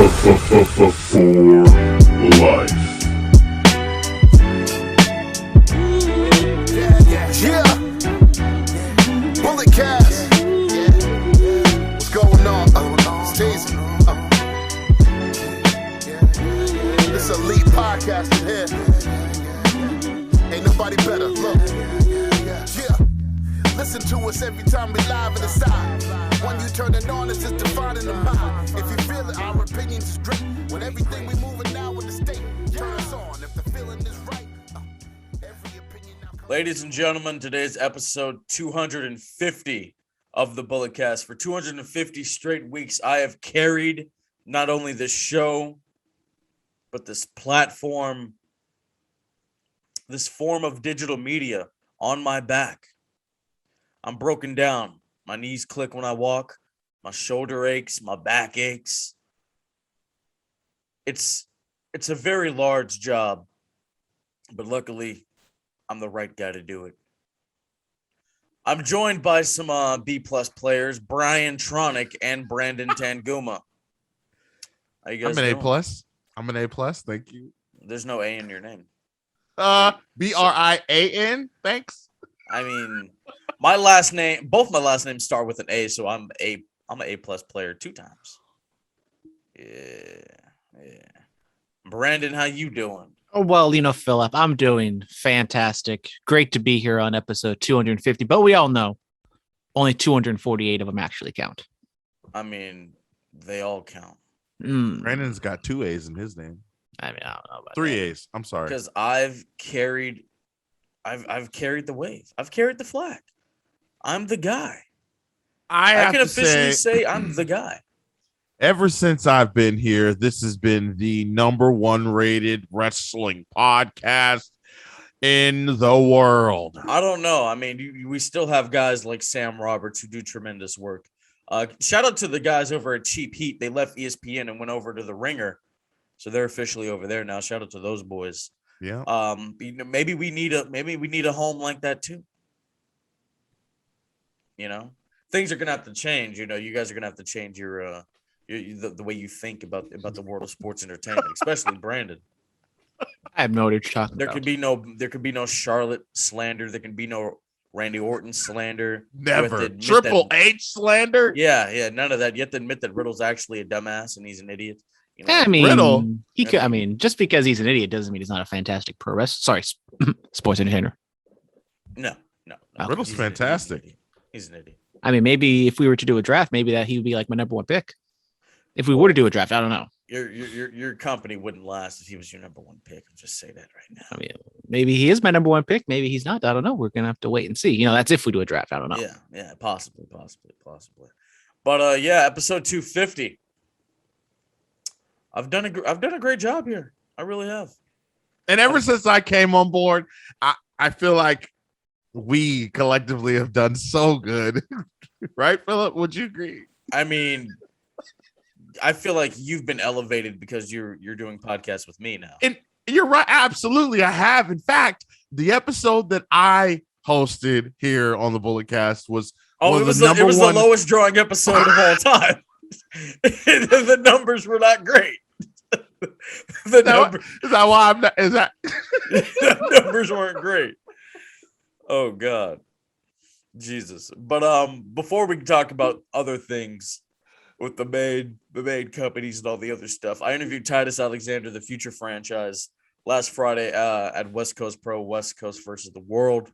For life. Yeah. Bullet cast. What's going on? Stacy. This elite podcast in here. Ain't nobody better. Look. Yeah. Listen to us every time we live in the side. When you turn it on, it's just defining the mind. If you feel it, our opinions is great. When everything we moving now in the state, turn us on. If the feeling is right, every opinion now. Ladies and gentlemen, today's episode 250 of the Bullet Cast. For 250 straight weeks, I have carried not only this show, but this platform, this form of digital media on my back. I'm broken down. My knees click when I walk. My shoulder aches. My back aches. It's a very large job, but luckily, I'm the right guy to do it. I'm joined by some B-plus players, Brian Tronic and Brandon Tanguma. How you guys doing? I'm an A+. Thank you. There's no A in your name. Brian. Thanks. I mean, both my last names start with an A, so I'm an A+ player 2 times. Yeah. Brandon, how you doing? Oh, well, Phillip, I'm doing fantastic. Great to be here on episode 250, but we all know only 248 of them actually count. I mean, they all count. Brandon's got 2 A's in his name. I mean, I don't know about 3 that. A's. I'm sorry. Because I've carried the wave. I've carried the flag. I'm the guy. I can officially say I'm the guy. Ever since I've been here, this has been the #1 rated wrestling podcast in the world. I don't know. I mean, we still have guys like Sam Roberts who do tremendous work. Shout out to the guys over at Cheap Heat. They left ESPN and went over to the Ringer, so they're officially over there now. Shout out to those boys. Yeah. Maybe we need a home like that too. Things are gonna have to change. You guys are gonna have to change the way you think about the world of sports entertainment, especially Brandon. I have no idea what you're talking There about. could be no Charlotte slander. There can be no Randy Orton slander. Never. Triple H slander? Yeah, none of that. You have to admit that Riddle's actually a dumbass and he's an idiot. I mean, Riddle. he could. I mean, just because he's an idiot doesn't mean he's not a fantastic pro wrestler. Sorry, sports entertainer. No. Riddle's fantastic. He's an idiot. I mean, maybe if we were to do a draft, maybe that he would be like my #1 pick. If we were to do a draft, I don't know. Your company wouldn't last if he was your #1 pick. I'll just say that right now. I mean, maybe he is my #1 pick. Maybe he's not. I don't know. We're gonna have to wait and see. That's if we do a draft. I don't know. Yeah, possibly. But episode 250. I've done a great job here. I really have. And ever since I came on board, I feel like we collectively have done so good. Right, Phillip? Would you agree? I mean, I feel like you've been elevated because you're doing podcasts with me now. And you're right. Absolutely. I have. In fact, the episode that I hosted here on the Bullet Cast was it was the lowest drawing episode of all time. The numbers were not great. The numbers weren't great. Oh God, Jesus! But before we talk about other things with the main companies and all the other stuff, I interviewed Titus Alexander, the Future franchise, last Friday at West Coast Pro, West Coast versus the World.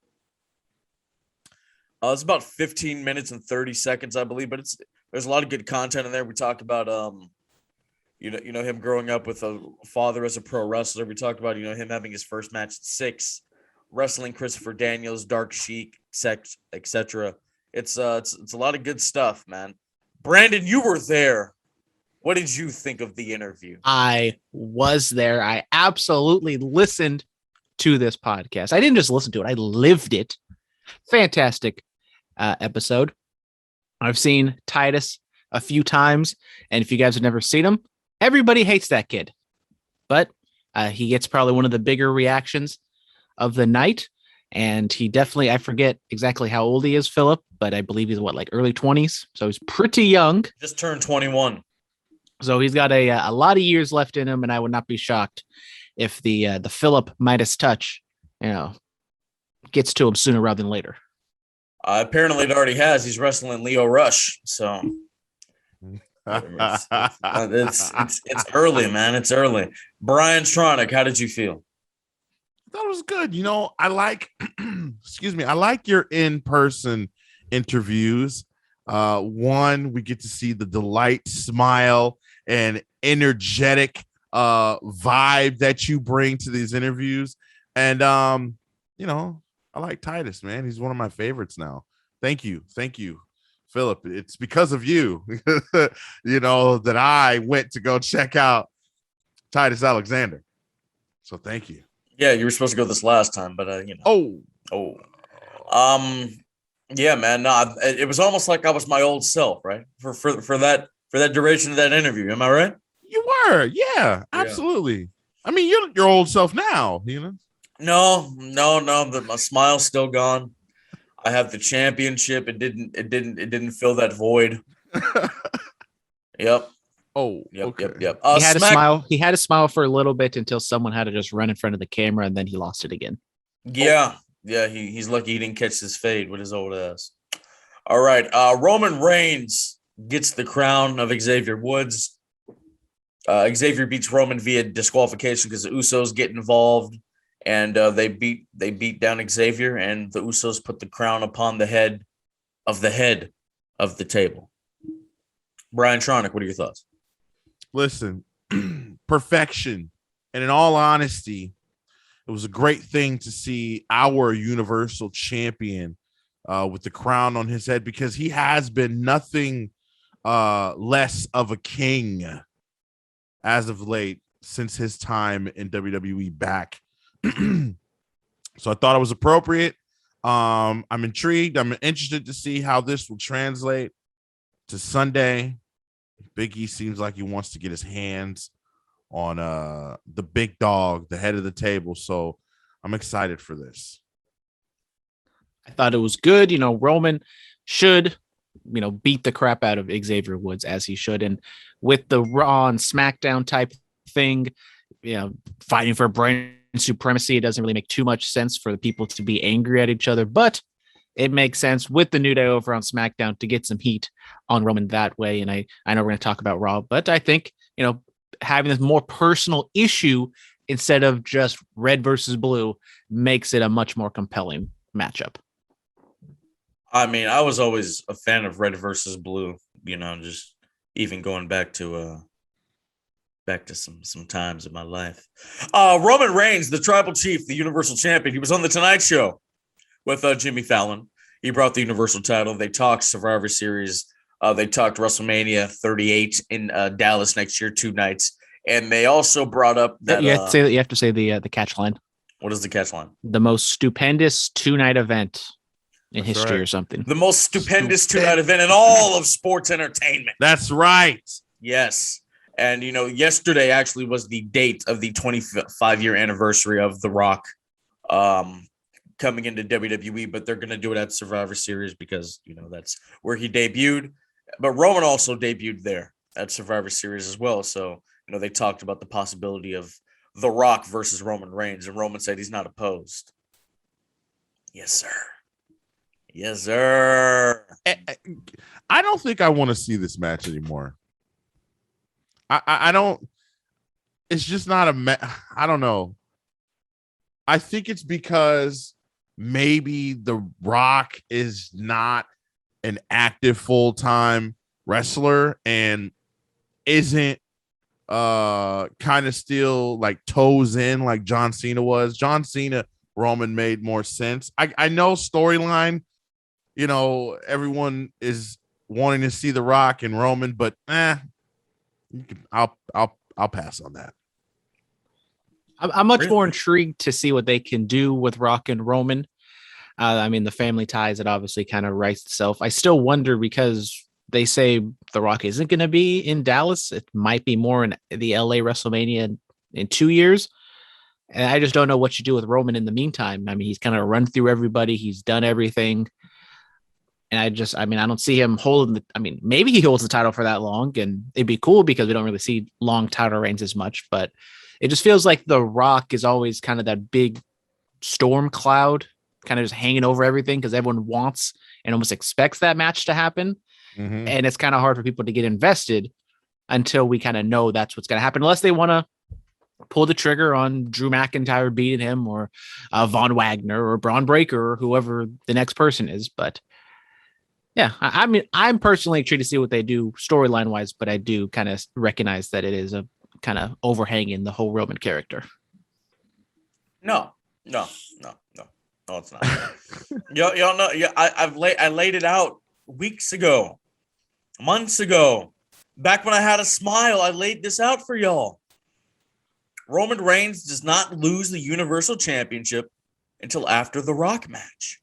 It's about 15 minutes and 30 seconds, I believe, but there's a lot of good content in there. We talked about him growing up with a father as a pro wrestler. We talked about him having his first match at 6, wrestling Christopher Daniels, Dark Sheik, etc. It's a lot of good stuff, man. Brandon, you were there. What did you think of the interview? I was there. I absolutely listened to this podcast. I didn't just listen to it. I lived it. Fantastic episode. I've seen Titus a few times, and if you guys have never seen him, everybody hates that kid. But he gets probably one of the bigger reactions of the night. And he definitely, I forget exactly how old he is, Phillip, but I believe he's early 20s. So he's pretty young. Just turned 21. So he's got a lot of years left in him, and I would not be shocked if the Phillip Midas touch, gets to him sooner rather than later. Apparently, it already has. He's wrestling Leo Rush, so it's early, man. It's early. Brian Tronick, how did you feel? I thought it was good. I like, excuse me, I like your in-person interviews. One, we get to see the delight, smile, and energetic vibe that you bring to these interviews. And, I like Titus, man. He's one of my favorites now. Thank you, Phillip. It's because of you, that I went to go check out Titus Alexander. So thank you. Yeah, you were supposed to go this last time, but yeah, man. No, it was almost like I was my old self, right? For that duration of that interview. Am I right? You were, yeah, absolutely. I mean, you're your old self now, No, but my smile's still gone. I have the championship. It didn't fill that void. Yep. Oh, yep, okay. Yep. He had a smile. He had a smile for a little bit until someone had to just run in front of the camera, and then he lost it again. Yeah. He's lucky he didn't catch his fade with his old ass. All right. Roman Reigns gets the crown of Xavier Woods. Xavier beats Roman via disqualification because the Usos get involved, and they beat down Xavier, and the Usos put the crown upon the head of the table. Brian Tronick, what are your thoughts? Listen, perfection. And in all honesty, it was a great thing to see our Universal Champion with the crown on his head, because he has been nothing less of a king as of late since his time in WWE back. So I thought it was appropriate. I'm intrigued. I'm interested to see how this will translate to Sunday. Big E seems like he wants to get his hands on the big dog, the head of the table. So I'm excited for this. I thought it was good. Roman should, beat the crap out of Xavier Woods, as he should. And with the Raw and SmackDown type thing, fighting for brand supremacy, it doesn't really make too much sense for the people to be angry at each other. But it makes sense with the New Day over on SmackDown to get some heat on Roman that way. And I know we're going to talk about Raw, but I think, having this more personal issue instead of just red versus blue makes it a much more compelling matchup. I mean, I was always a fan of red versus blue, just even going back to some times in my life. Roman Reigns, the tribal chief, the Universal Champion, he was on the Tonight Show with Jimmy Fallon. He brought the Universal title. They talked Survivor Series. They talked WrestleMania 38 in Dallas next year, 2 nights. And they also brought up that you have to say the catch line. What is the catch line? The most stupendous 2-night event in history, right, or something. The most stupendous 2-night event in all of sports entertainment. That's right. Yes. And, yesterday actually was the date of the 25-year anniversary of The Rock coming into WWE, but they're going to do it at Survivor Series because, that's where he debuted. But Roman also debuted there at Survivor Series as well. So, they talked about the possibility of The Rock versus Roman Reigns, and Roman said he's not opposed. Yes, sir. Yes, sir. I don't think I want to see this match anymore. I don't. It's just not I don't know. I think it's because maybe The Rock is not an active full-time wrestler and isn't kind of still like toes in like John Cena was. John Cena, Roman made more sense. I know storyline, everyone is wanting to see The Rock and Roman, but I'll pass on that. I'm much more intrigued to see what they can do with Rock and Roman. I mean, the family ties, it obviously kind of writes itself. I still wonder, because they say The Rock isn't going to be in Dallas. It might be more in the LA WrestleMania in 2 years. And I just don't know what you do with Roman in the meantime. I mean, he's kind of run through everybody. He's done everything. And I mean, I don't see him holding maybe he holds the title for that long, and it'd be cool because we don't really see long title reigns as much, but it just feels like The Rock is always kind of that big storm cloud kind of just hanging over everything because everyone wants and almost expects that match to happen. Mhm. And it's kind of hard for people to get invested until we kind of know that's what's going to happen, unless they want to pull the trigger on Drew McIntyre beating him, or Von Wagner or Braun Breaker or whoever the next person is. But yeah, I mean, I'm personally intrigued to see what they do storyline wise, but I do kind of recognize that it is a kind of overhanging the whole Roman character. No, it's not. y'all know. Yeah, I laid it out weeks ago, months ago, back when I had a smile. I laid this out for y'all. Roman Reigns does not lose the Universal Championship until after the Rock match.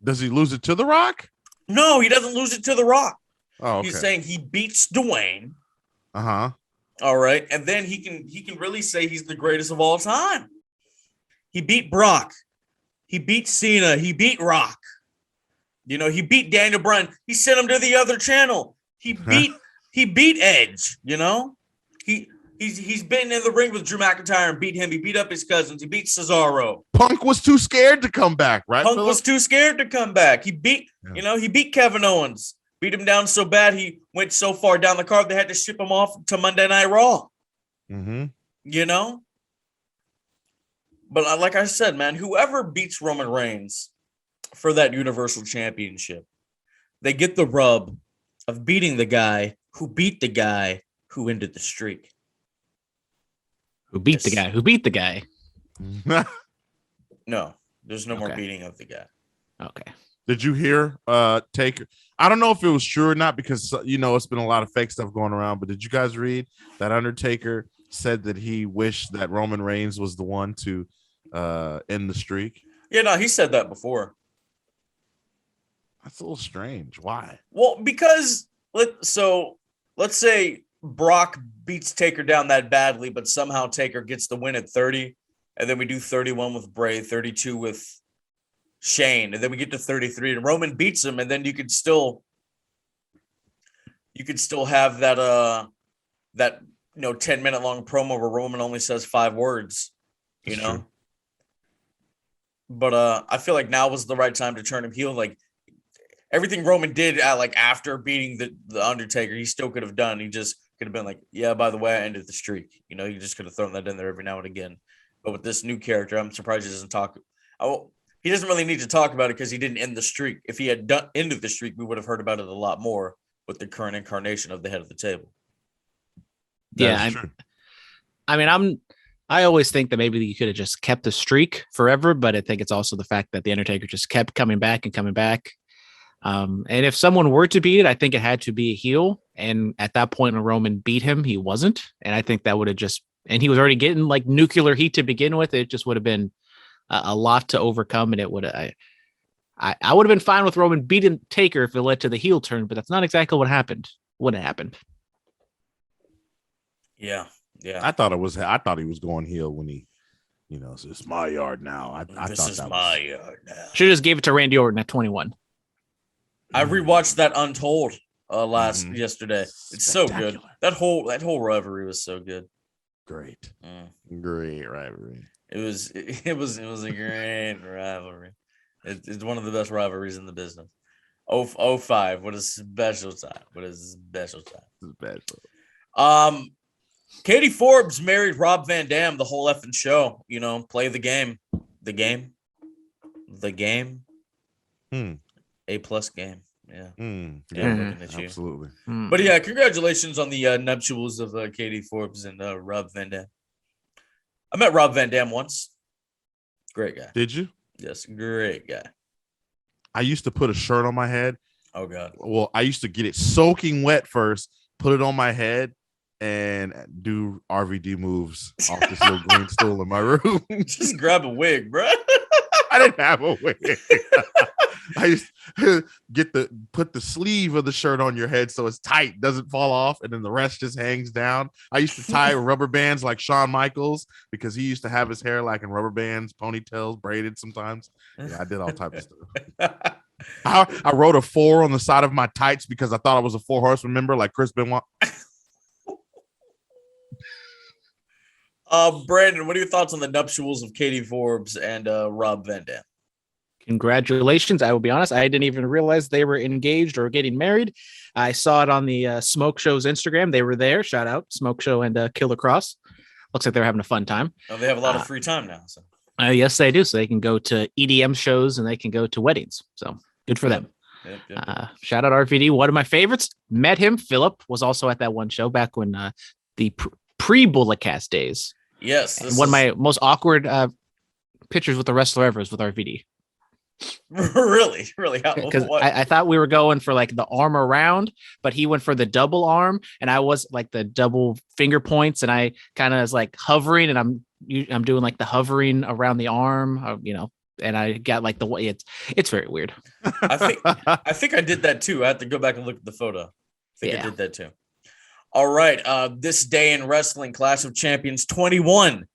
Does he lose it to The Rock? No, he doesn't lose it to The Rock. Oh, okay. He's saying he beats Dwayne. Uh-huh. All right, and then he can really say he's the greatest of all time. He beat Brock. He beat Cena. He beat Rock. You know, he beat Daniel Bryan. He sent him to the other channel. He beat Edge. You know, he's been in the ring with Drew McIntyre and beat him. He beat up his cousins. He beat Cesaro. Punk was too scared to come back, right? Punk Phillip? was too scared to come back. He beat Kevin Owens. Beat him down so bad he went so far down the card they had to ship him off to Monday Night Raw. Mm-hmm. You know? But like I said, man, whoever beats Roman Reigns for that Universal Championship, they get the rub of beating the guy who beat the guy who ended the streak. Who beat the guy? Who beat the guy? No, there's no more beating of the guy. Okay. Did you hear Taker? I don't know if it was true or not because, you know, it's been a lot of fake stuff going around, but did you guys read that Undertaker said that he wished that Roman Reigns was the one to end the streak? Yeah, no, he said that before. That's a little strange. Why? Well, because let's say Brock beats Taker down that badly, but somehow Taker gets the win at 30, and then we do 31 with Bray, 32 with Shane, and then we get to 33 and Roman beats him, and then you could still have that 10-minute long promo where Roman only says 5 words, you know. True. But I feel like now was the right time to turn him heel. Like everything Roman did after beating the Undertaker, he still could have done. He just could have been like, yeah, by the way, I ended the streak. You know, he just could have thrown that in there every now and again. But with this new character, I'm surprised he doesn't talk. He doesn't really need to talk about it because he didn't end the streak. If he had ended the streak, we would have heard about it a lot more with the current incarnation of the head of the table. Yeah, I always think that maybe you could have just kept the streak forever, but I think it's also the fact that the Undertaker just kept coming back and coming back. And if someone were to beat it, I think it had to be a heel. And at that point when Roman beat him, he wasn't. And I think that would have and he was already getting like nuclear heat to begin with. It just would have been a lot to overcome, and it would I would have been fine with Roman beating Taker if it led to the heel turn, but that's not exactly what happened. Yeah. I thought he was going heel when he, you know, so it's my yard now. I this thought is that my yard now. Should have just gave it to Randy Orton at 21. I rewatched that Untold yesterday. It's so good. That whole rivalry was so good. Great rivalry. It was a great rivalry. It's one of the best rivalries in the business. 05. What a special time. Katie Forbes married Rob Van Dam the whole effing show. You know, play the game. The game. A+ game. Yeah. Yeah, looking at you. Absolutely. But yeah, congratulations on the nuptials of Katie Forbes and Rob Van Dam. I met Rob Van Dam once. Great guy. Did you? Yes, great guy. I used to put a shirt on my head. Oh, God. Well, I used to get it soaking wet first, put it on my head, and do RVD moves off this little green stool in my room. Just grab a wig, bro. I didn't have a wig. I used to put the sleeve of the shirt on your head so it's tight, doesn't fall off, and then the rest just hangs down. I used to tie rubber bands like Shawn Michaels because he used to have his hair like in rubber bands, ponytails, braided sometimes. Yeah, I did all types of stuff. I wrote a 4 on the side of my tights because I thought I was a 4 horseman member like Chris Benoit. Brandon, what are your thoughts on the nuptials of Katie Forbes and Rob Van Dam? Congratulations. I will be honest, I didn't even realize they were engaged or getting married. I saw it on the Smoke Show's Instagram. They were there. Shout out Smoke Show and Killer Cross. Looks like they're having a fun time. Oh, they have a lot of free time now. So. Yes, they do. So they can go to EDM shows and they can go to weddings. So good for them. Yep. Shout out RVD. One of my favorites. Met him. Phillip was also at that one show back when the pre-Bulletcast days. Yes. And one of my most awkward pictures with the wrestler ever is with RVD. Really? Because I thought we were going for like the arm around, but he went for the double arm, and I was like the double finger points, and I kind of was like hovering, and I'm doing like the hovering around the arm, and I got like the way it's very weird. I think I did that too. I have to go back and look at the photo. I think I did that too. All right. This day in wrestling, Clash of Champions 21,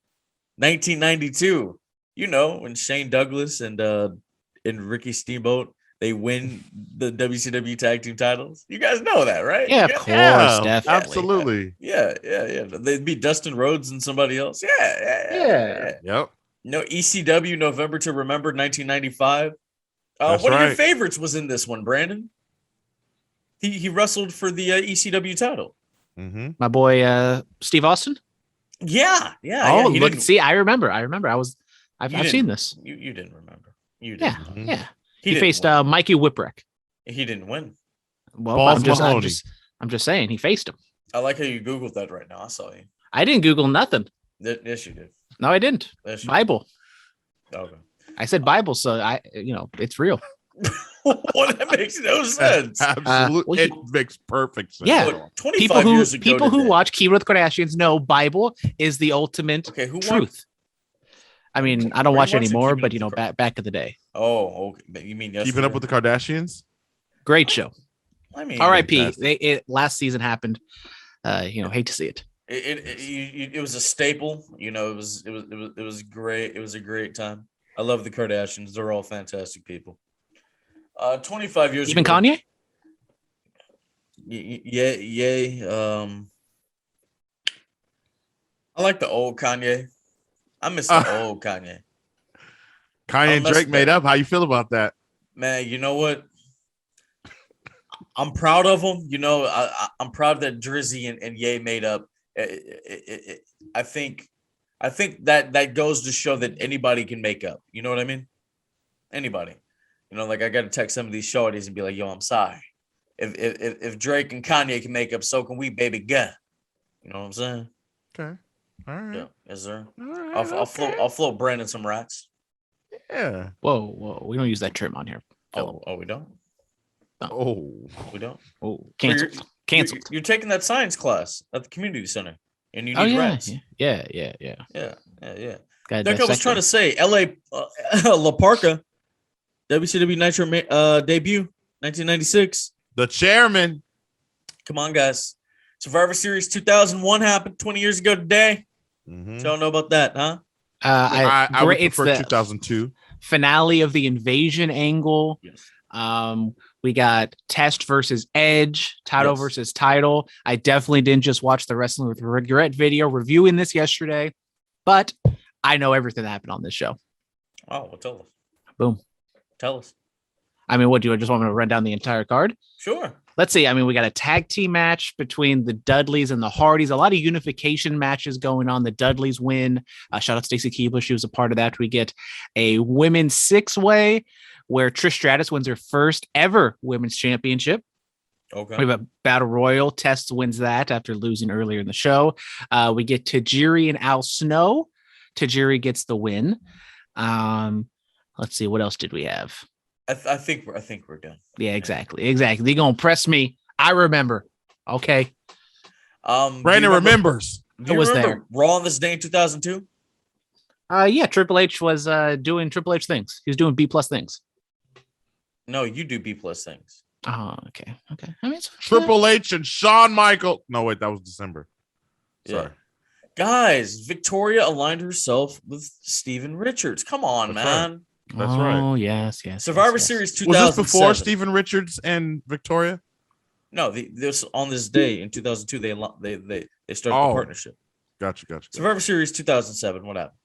1992. When Shane Douglas and Ricky Steamboat, they win the WCW tag team titles. You guys know that, right? Yeah, of course, definitely. Absolutely. Yeah. They beat Dustin Rhodes and somebody else. Yeah. Yep. No, ECW November to Remember 1995. That's one of your right. favorites was in this one, Brandon. He wrestled for the ECW title. Mm-hmm. My boy Steve Austin. Yeah. Oh, look! See, I remember. I've seen this. You didn't remember. You didn't. Yeah. He faced win. Mikey Whipwreck. He didn't win. Well, Balls I'm just saying he faced him. I like how you Googled that right now. I saw you. I didn't Google nothing. Yes, you did. No, I didn't. Yes, Bible. Okay. I said Bible, so it's real. Well, that makes no sense. Absolutely. It makes perfect sense. Yeah. Look, 25 years ago people who today. watch Keyword with Kardashians know Bible is the ultimate Okay, who truth. I mean, I don't Were you watch watching anymore, Keeping but Up with the back in the day. Oh, okay. But you mean yesterday? Keeping Up with the Kardashians? Great show. I mean, R.I.P. Last season happened. Hate to see it. It was a staple. It was great. It was a great time. I love the Kardashians. They're all fantastic people. 25 years Even ago. Kanye? Yeah. I like the old Kanye. I miss the old Kanye. Kanye and Drake made up. How you feel about that? Man, you know what? I'm proud of them. I'm proud that Drizzy and Ye made up. I think that goes to show that anybody can make up. You know what I mean? Anybody. Like I got to text some of these shorties and be like, "Yo, I'm sorry. If Drake and Kanye can make up, so can we, baby girl." You know what I'm saying? Okay. All right. Yeah. Yes, sir. All right, I'll float Brandon some rats. Yeah. Whoa. We don't use that term on here. Oh, we don't. Oh. We don't. Oh, canceled. You're taking that science class at the community center, and you need rats. Yeah. Like I was trying to say, L.A. La Parka, WCW Nitro debut, 1996. The chairman. Come on, guys. Survivor Series 2001 happened 20 years ago today. Mm-hmm. Don't know about that, huh? I would it's prefer the 2002. finale of the invasion angle. Yes. We got Test versus Edge, title versus title. I definitely didn't just watch the Wrestling with Regret video reviewing this yesterday, but I know everything that happened on this show. Oh, well, tell us. Boom. Tell us. I mean, what do you just want me to run down the entire card? Sure. Let's see. I mean, we got a tag team match between the Dudleys and the Hardys. A lot of unification matches going on. The Dudleys win. Shout out Stacey Keebler. She was a part of that. We get a women's 6-way where Trish Stratus wins her first ever women's championship. Okay. We have a battle royal. Test wins that after losing earlier in the show. We get Tajiri and Al Snow. Tajiri gets the win. Let's see. What else did we have? I think we're done. Yeah, exactly. They're gonna press me. I remember. Okay. Brandon remembers. Do you remember Raw on this day in 2002? Yeah, Triple H was doing Triple H things. He was doing B+ things. No, you do B+ things. Oh, okay. I mean, Triple H and Shawn Michaels. No, wait, that was December. Sorry. Yeah. Guys, Victoria aligned herself with Steven Richards. Come on, That's man. Right. That's right. Oh, yes. Survivor yes. Series Was 2007. this before Steven Richards and Victoria? No, this on this day in 2002 they started the partnership. Gotcha. Survivor Series 2007. What happened?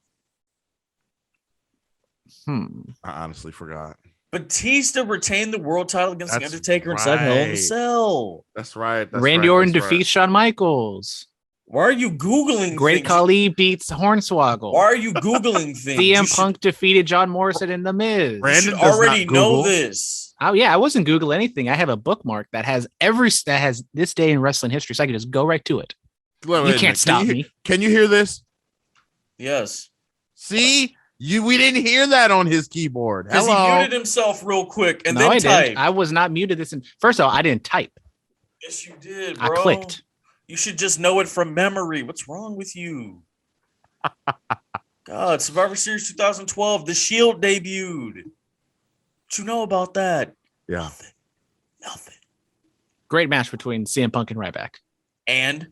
I honestly forgot. Batista retained the world title against The That's Undertaker inside Hell in a right. Cell. That's right. Randy Orton defeats Shawn Michaels. Why are you Googling Great things? Khali beats Hornswoggle. Why are you Googling things? CM Punk defeated John Morrison in The Miz. You should already know this. Oh yeah, I wasn't Googling anything. I have a bookmark that has this day in wrestling history, so I can just go right to it. You can't stop me. Can you hear this? Yes. See, we didn't hear that on his keyboard. Because he muted himself real quick and then typed. I was not muted. First of all, I didn't type. Yes, you did, bro. I clicked. You should just know it from memory. What's wrong with you? God, Survivor Series 2012, The Shield debuted. What you know about that? Yeah. Nothing. Great match between CM Punk and Ryback. And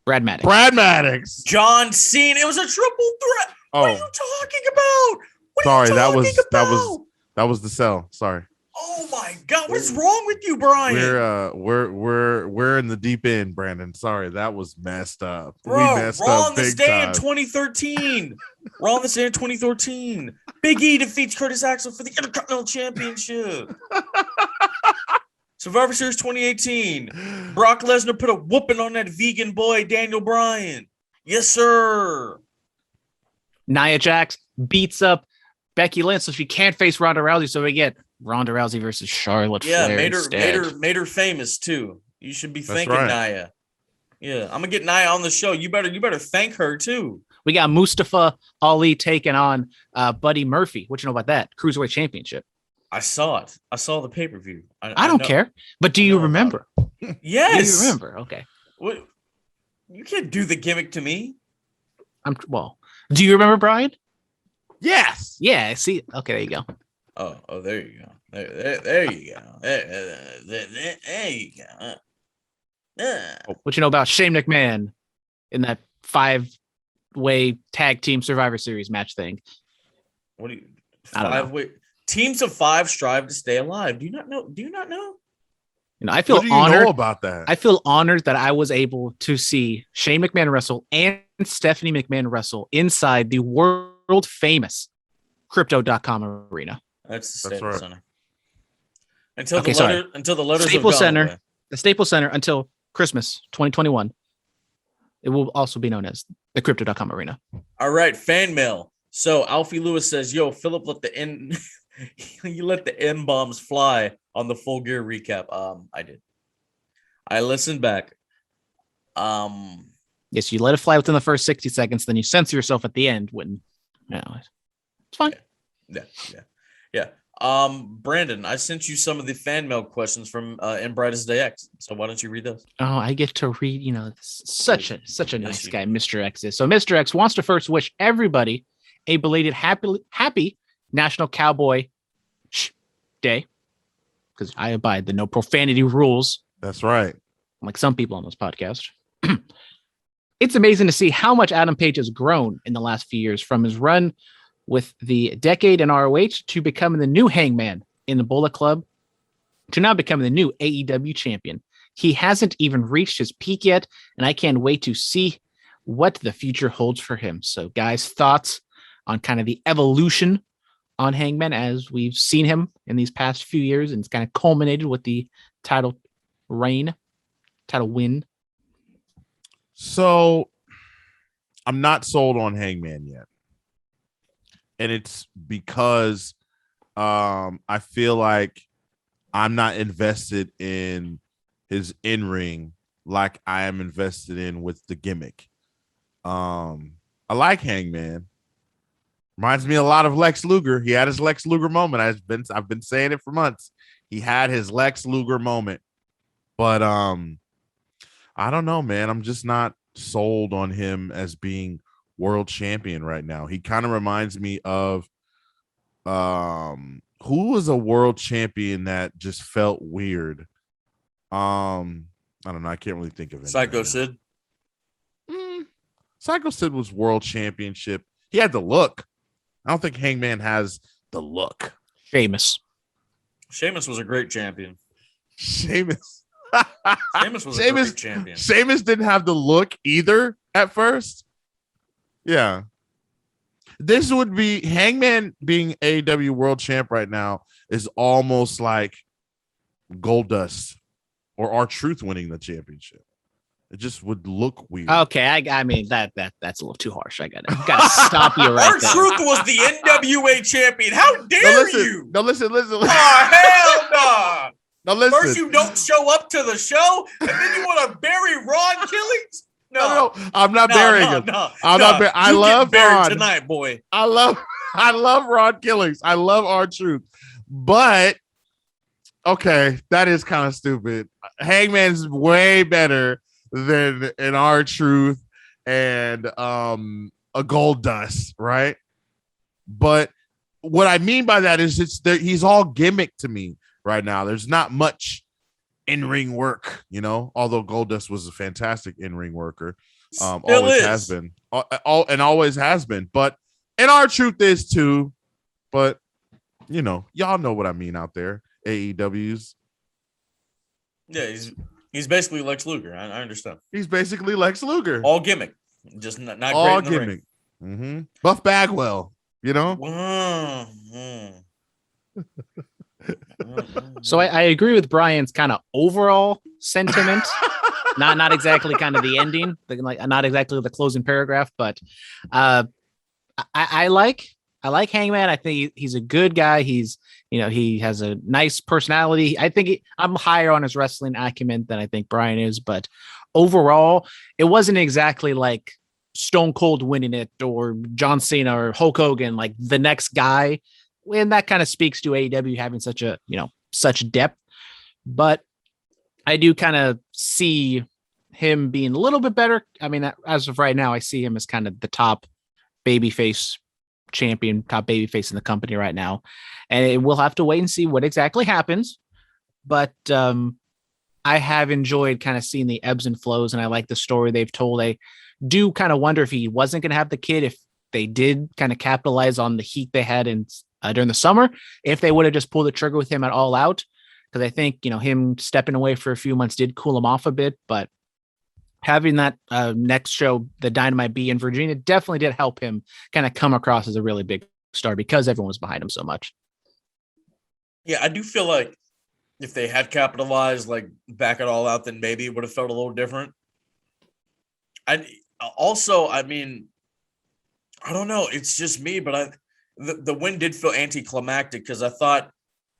Brad Maddox. John Cena. It was a triple threat. What are you talking about? Sorry, that was the cell. Sorry. Oh my God, what's wrong with you, Brian? We're in the deep end, Brandon. Sorry, that was messed up. Bro, we messed Raw up on this big day time. in 2013. Raw on this day in 2013. Big E defeats Curtis Axel for the Intercontinental Championship. Survivor Series 2018. Brock Lesnar put a whooping on that vegan boy, Daniel Bryan. Yes, sir. Nia Jax beats up Becky Lynch, so she can't face Ronda Rousey. So we get Ronda Rousey versus Charlotte Flair. Made her famous too. You should be thanking Nia. Yeah, I'm gonna get Nia on the show. You better thank her too. We got Mustafa Ali taking on Buddy Murphy. What you know about that? Cruiserweight Championship. I saw it. I saw the pay-per-view. I don't care. But do you remember? Yes. Do you remember? Okay. What? You can't do the gimmick to me. Do you remember, Brian? Yes. Yeah. See. Okay. There you go. Oh, there you go. There you go. There you go. What you know about Shane McMahon in that 5-way tag team Survivor Series match thing? What do you? I don't know. Teams of 5 strive to stay alive. Do you not know? You know, I feel What do you honored know about that. I feel honored that I was able to see Shane McMahon wrestle and Stephanie McMahon wrestle inside the world famous Crypto.com arena. That's the Staples right. Center. Until the letters Staples have gone Center. away. The Staples Center until Christmas 2021. It will also be known as the Crypto.com arena. All right, fan mail. So Alfie Lewis says, "Yo, Phillip you let the M bombs fly on the Full Gear recap." I did. I listened back. Yes, you let it fly within the first 60 seconds, then you censor yourself at the end when it's fine. Yeah. Brandon, I sent you some of the fan mail questions from In Brightest Day X. So why don't you read those? Oh, I get to read, such a nice guy, Mr. X is. So Mr. X wants to first wish everybody a belated happy National Cowboy Day, because I abide the no profanity rules. That's right. Like some people on this podcast. It's amazing to see how much Adam Page has grown in the last few years, from his run with the Decade in ROH to becoming the new Hangman in the Bullet Club to now becoming the new AEW champion. He hasn't even reached his peak yet, and I can't wait to see what the future holds for him. So, guys, thoughts on kind of the evolution on Hangman as we've seen him in these past few years, and it's kind of culminated with the title win. So I'm not sold on Hangman yet. And it's because I feel like I'm not invested in his in-ring like I am invested in with the gimmick. I like Hangman. Reminds me a lot of Lex Luger. He had his Lex Luger moment. I've been saying it for months. He had his Lex Luger moment. But I don't know, man. I'm just not sold on him as being world champion right now. He kind of reminds me of who was a world champion that just felt weird. I don't know. I can't really think of it. Psycho Sid. Psycho Sid was world championship. He had the look. I don't think Hangman has the look. Sheamus was a great champion. Sheamus. Sheamus was a great champion. Sheamus didn't have the look either at first. Yeah. This would be Hangman being AEW World Champ right now is almost like Goldust or R-Truth winning the championship. It just would look weird. Okay, I mean that's a little too harsh. I gotta stop you right there. R-Truth was the NWA champion. How dare you? No, listen. Oh, hell no. No, listen. First, you don't show up to the show, and then you want to bury Ron Killings? No, I'm not burying him. I'm not burying. I love Ron tonight, boy. I love Ron Killings. I love R-Truth, but okay, that is kind of stupid. Hangman's way better than an R-Truth and a Goldust, right? But what I mean by that is he's all gimmick to me right now. There's not much in-ring work, although Goldust was a fantastic in-ring worker. Always has been. Always has been. But and R-Truth is too. But y'all know what I mean out there. AEWs. Yeah, he's basically Lex Luger. I understand. He's basically Lex Luger. All gimmick. Just not all great in the gimmick. Mm-hmm. Buff Bagwell, So I agree with Brian's kind of overall sentiment. not exactly kind of the ending, not exactly the closing paragraph, but I like Hangman. I think he's a good guy. He's he has a nice personality. I think I'm higher on his wrestling acumen than I think Brian is, but overall, it wasn't exactly like Stone Cold winning it or John Cena or Hulk Hogan, like the next guy. And that kind of speaks to AEW having such a, such depth. But I do kind of see him being a little bit better. I mean, as of right now, I see him as kind of the top babyface champion, top babyface in the company right now. And we'll have to wait and see what exactly happens. But I have enjoyed kind of seeing the ebbs and flows, and I like the story they've told. I do kind of wonder if he wasn't going to have the kid, if they did kind of capitalize on the heat they had during the summer, if they would have just pulled the trigger with him at All Out. Because I think, him stepping away for a few months did cool him off a bit, but having that next show, the Dynamite be in Virginia, definitely did help him kind of come across as a really big star because everyone was behind him so much. Yeah, I do feel like if they had capitalized back at All Out, then maybe it would have felt a little different. I mean, I don't know. It's just me, but the win did feel anticlimactic because I thought,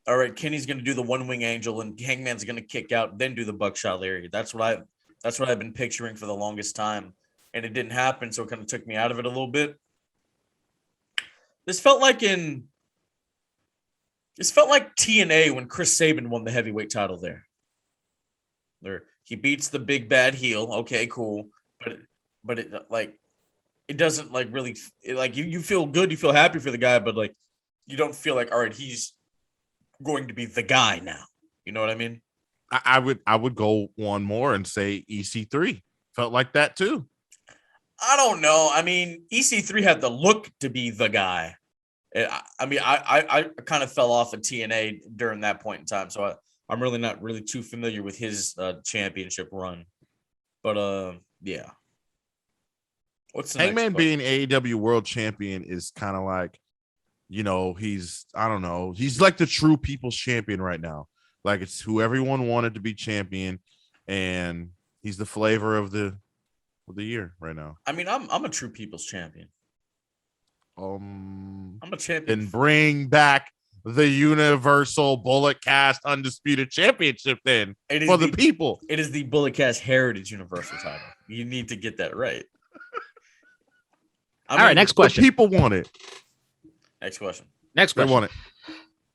all right, Kenny's going to do the one wing angel and Hangman's going to kick out, then do the buckshot lariat. That's what I've been picturing for the longest time, and it didn't happen, so it kind of took me out of it a little bit. This felt like TNA when Chris Sabin won the heavyweight title there. He beats the big bad heel. Okay, cool, but it doesn't really you feel good, you feel happy for the guy, but you don't feel like, all right, he's going to be the guy now. You know what I mean? I would go one more and say EC3 felt like that too. I don't know. I mean, EC3 had the look to be the guy. I kind of fell off of TNA during that point in time, so I'm really not really too familiar with his championship run. But yeah. What's the Hangman being AEW World Champion is kind of like, he's like the true people's champion right now. Like it's who everyone wanted to be champion, and he's the flavor of the year right now. I mean, I'm a true people's champion. I'm a champion. And bring back the Universal Bullet Cast Undisputed Championship then for the people. It is the Bullet Cast Heritage Universal title. You need to get that right. All right, next question. People want it. Next question. They want it.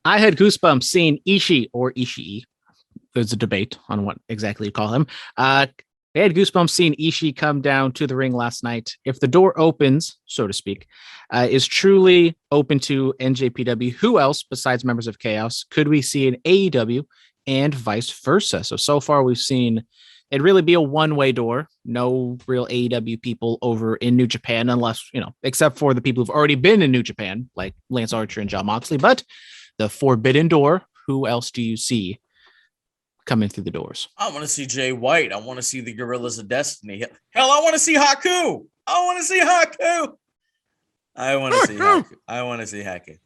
I had goosebumps seeing Ishii or Ishii. There's a debate on what exactly you call him. I had goosebumps seeing Ishii come down to the ring last night. If the door opens, so to speak, is truly open to NJPW, who else besides members of Chaos could we see in AEW and vice versa? So far we've seen it'd really be a one-way door. No real AEW people over in New Japan, unless, except for the people who've already been in New Japan, like Lance Archer and Jon Moxley. But the forbidden door, who else do you see coming through the doors? I want to see Jay White. I want to see the Gorillas of Destiny. Hell, I want to see Haku. I want to see Haku. I want to see Haku. I want to see Haku.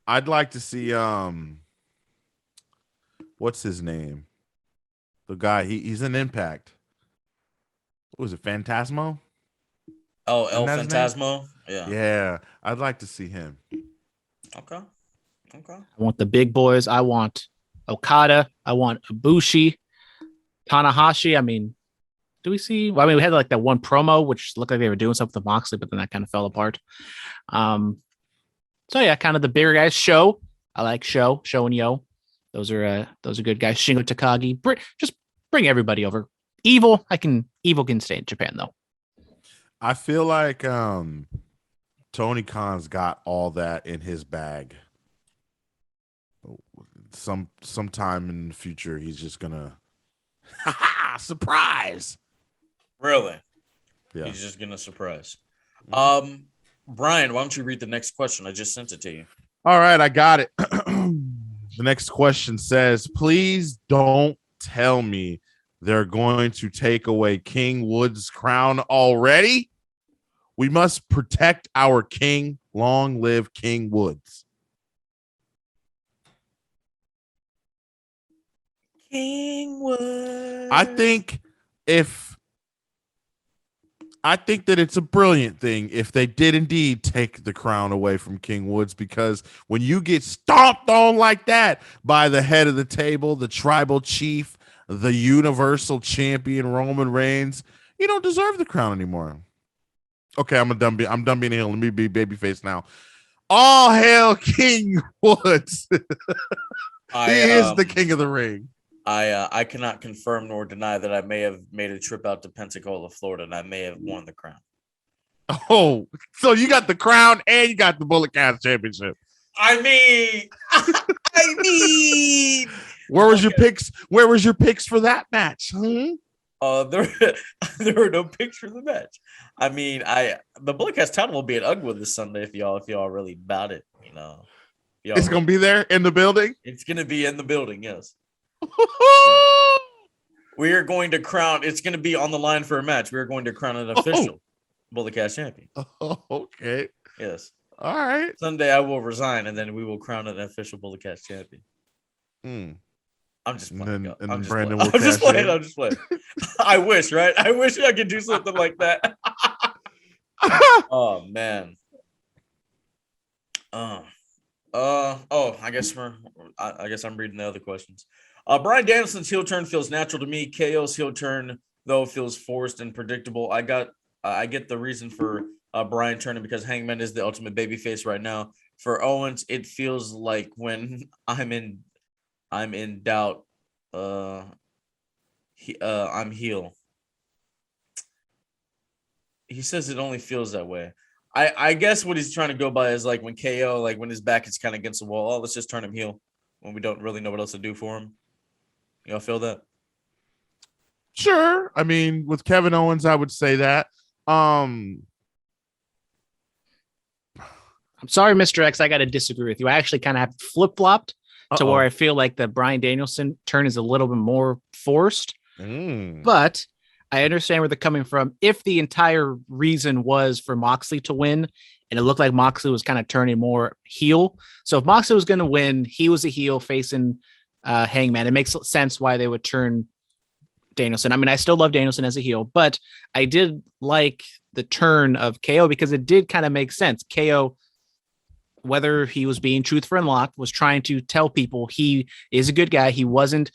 I'd like to see what's his name? The guy, he's an Impact. What was it, Phantasmo? Oh, El Phantasmo? Yeah. Yeah, I'd like to see him. Okay. I want the big boys. I want Okada. I want Ibushi. Tanahashi. I mean, do we see? Well, I mean, we had like that one promo, which looked like they were doing something with Moxley, but then that kind of fell apart. So yeah, kind of the bigger guys. Show. I like Show and Yo. Those are good guys. Shingo Takagi. Just bring everybody over. Evil can stay in Japan though. I feel like Tony Khan's got all that in his bag. Sometime in the future, he's just gonna surprise. Really? Yeah. He's just gonna surprise. Brian, why don't you read the next question? I just sent it to you. All right, I got it. The next question says, please don't tell me they're going to take away King Wood's crown already. We must protect our king. Long live King Woods. King Woods. I think that it's a brilliant thing if they did indeed take the crown away from King Woods, because when you get stomped on like that by the head of the table, the tribal chief, the universal champion Roman Reigns, you don't deserve the crown anymore. Okay, I'm done being a heel. Let me be babyface now. All hail King Woods. He is the king of the ring. I cannot confirm nor deny that I may have made a trip out to Pensacola, Florida, and I may have won the crown. Oh, so you got the crown and you got the Bullet Cast Championship. I mean, where was your picks? Where was your picks for that match? There were no picks for the match. I mean, the Bullet Cast title will be at Ugwood this Sunday if y'all really about it, It's gonna be there in the building. It's gonna be in the building, yes. We are going to crown. It's going to be on the line for a match. We are going to crown an official Bullet Cast champion. Oh, okay. Yes. All right. Sunday I will resign, and then we will crown an official Bullet Cast champion. I'm just playing. I'm just playing. I wish, right? I wish I could do something like that. Oh man. I guess I'm reading the other questions. Bryan Danielson's heel turn feels natural to me. KO's heel turn, though, feels forced and predictable. I get the reason for Bryan turning because Hangman is the ultimate babyface right now. For Owens, it feels like when I'm in doubt, I'm heel. He says it only feels that way. I guess what he's trying to go by is like when KO, like when his back is kind of against the wall. Oh, let's just turn him heel when we don't really know what else to do for him. Y'all feel that? Sure. I mean, with Kevin Owens, I would say that. I'm sorry, Mr. X. I got to disagree with you. I actually kind of have flip-flopped to where I feel like the Bryan Danielson turn is a little bit more forced. But I understand where they're coming from. If the entire reason was for Moxley to win, and it looked like Moxley was kind of turning more heel. So if Moxley was going to win, he was a heel facing Hangman. It makes sense why they would turn Danielson. I mean, I still love Danielson as a heel, but I did like the turn of KO because it did kind of make sense. KO, whether he was being truthful and locked, was trying to tell people he is a good guy. He wasn't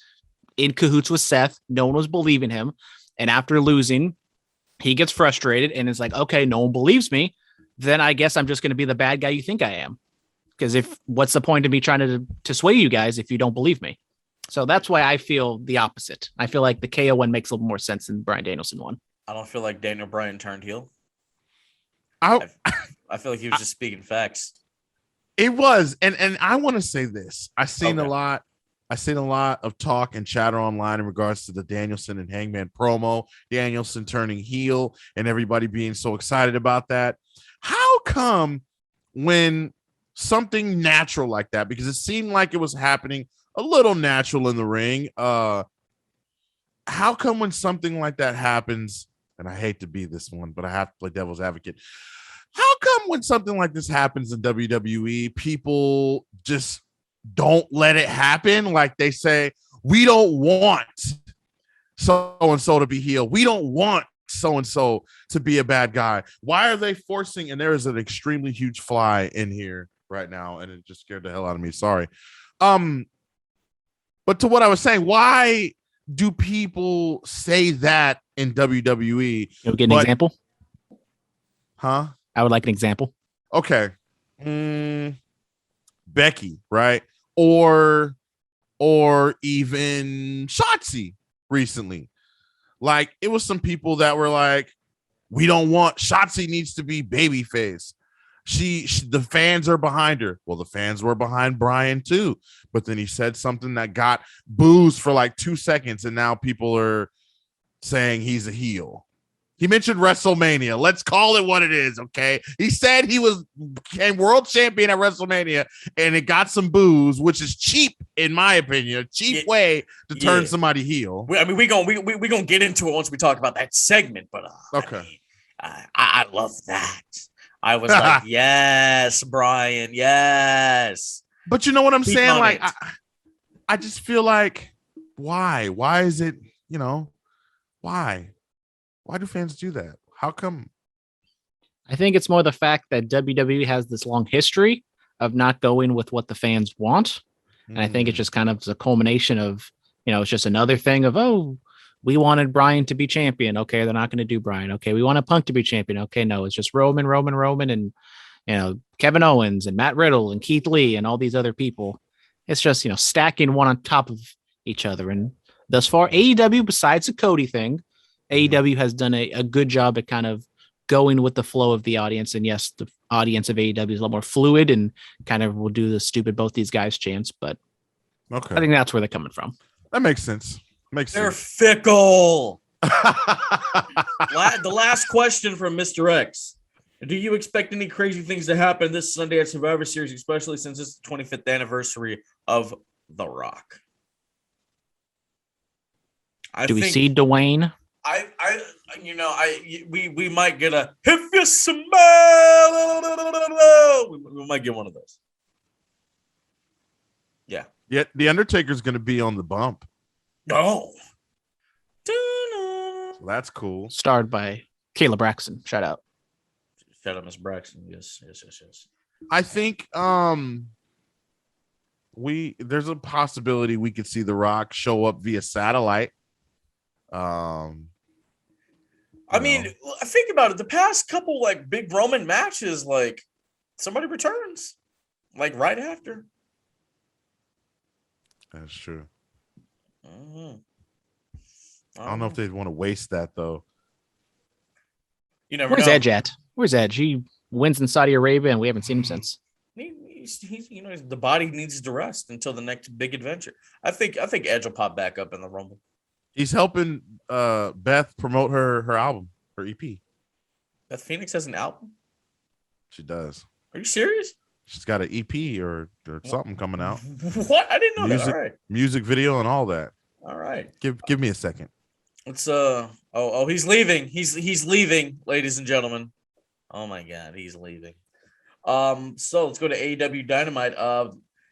in cahoots with Seth. No one was believing him. And after losing, he gets frustrated and is like, okay, no one believes me. Then I guess I'm just going to be the bad guy you think I am. Because what's the point of me trying to sway you guys if you don't believe me? So that's why I feel the opposite. I feel like the KO one makes a little more sense than the Bryan Danielson one. I don't feel like Daniel Bryan turned heel. I feel like he was just speaking facts. It was. And I want to say this. I've seen a lot I seen a lot of talk and chatter online in regards to the Danielson and Hangman promo, Danielson turning heel and everybody being so excited about that. How come when something natural like that, because it seemed like it was happening a little natural in the ring, how come when something like that happens, and I hate to be this one, but I have to play devil's advocate. How come when something like this happens in WWE, people just don't let it happen? Like they say, we don't want so-and-so to be heel. We don't want so-and-so to be a bad guy. Why are they forcing? And there is an extremely huge fly in here right now, and it just scared the hell out of me. Sorry. But to what I was saying, why do people say that in WWE? You'll get an example? Huh? I would like an example. Okay. Becky, right? Or even Shotzi recently. Like, it was some people that were like, we don't want, Shotzi needs to be babyface. The fans are behind her. Well, the fans were behind Bryan too, but then he said something that got boos for like 2 seconds, and now people are saying he's a heel. He mentioned WrestleMania. Let's call it what it is, okay? He said he became world champion at WrestleMania, and it got some boos, which is cheap, in my opinion, a cheap way to turn somebody heel. I mean, we gonna get into it once we talk about that segment, but okay, I love that. I was like, yes, Bryan, yes. But you know what I'm saying? Like, I just feel like, why? Why is it? Why? Why do fans do that? How come? I think it's more the fact that WWE has this long history of not going with what the fans want. And I think it's just kind of a culmination of, it's just another thing of, oh, we wanted Bryan to be champion. Okay, they're not going to do Bryan. Okay, we wanted Punk to be champion. Okay, no, it's just Roman, and, Kevin Owens and Matt Riddle and Keith Lee and all these other people. It's just, stacking one on top of each other. And thus far, AEW, besides the Cody thing, AEW has done a good job at kind of going with the flow of the audience. And yes, the audience of AEW is a lot more fluid and kind of will do the stupid both these guys chants. But okay, I think that's where they're coming from. That makes sense. They're fickle. The last question from Mr. X. Do you expect any crazy things to happen this Sunday at Survivor Series, especially since it's the 25th anniversary of The Rock? Do we see Dwayne? We might get a if you smell. We might get one of those. Yeah. Yet the Undertaker's going to be on the bump. Oh. So that's cool. Starred by Kayla Braxton. Shout out, Miss Braxton. Yes. I think there's a possibility we could see The Rock show up via satellite. I mean, think about it. The past couple big Roman matches, somebody returns right after. That's true. Mm-hmm. I don't know if they'd want to waste that though. You never Where's know. Edge at? Where's Edge? He wins in Saudi Arabia, and we haven't seen him since. He's the body needs to rest until the next big adventure. I think Edge will pop back up in the Rumble. He's helping Beth promote her album, her EP. Beth Phoenix has an album? She does. Are you serious? She's got an EP or something coming out. What? I didn't know that. All right. Music video and all that. All right. Give me a second. It's he's leaving. He's leaving, ladies and gentlemen. Oh my God, he's leaving. So let's go to AEW Dynamite.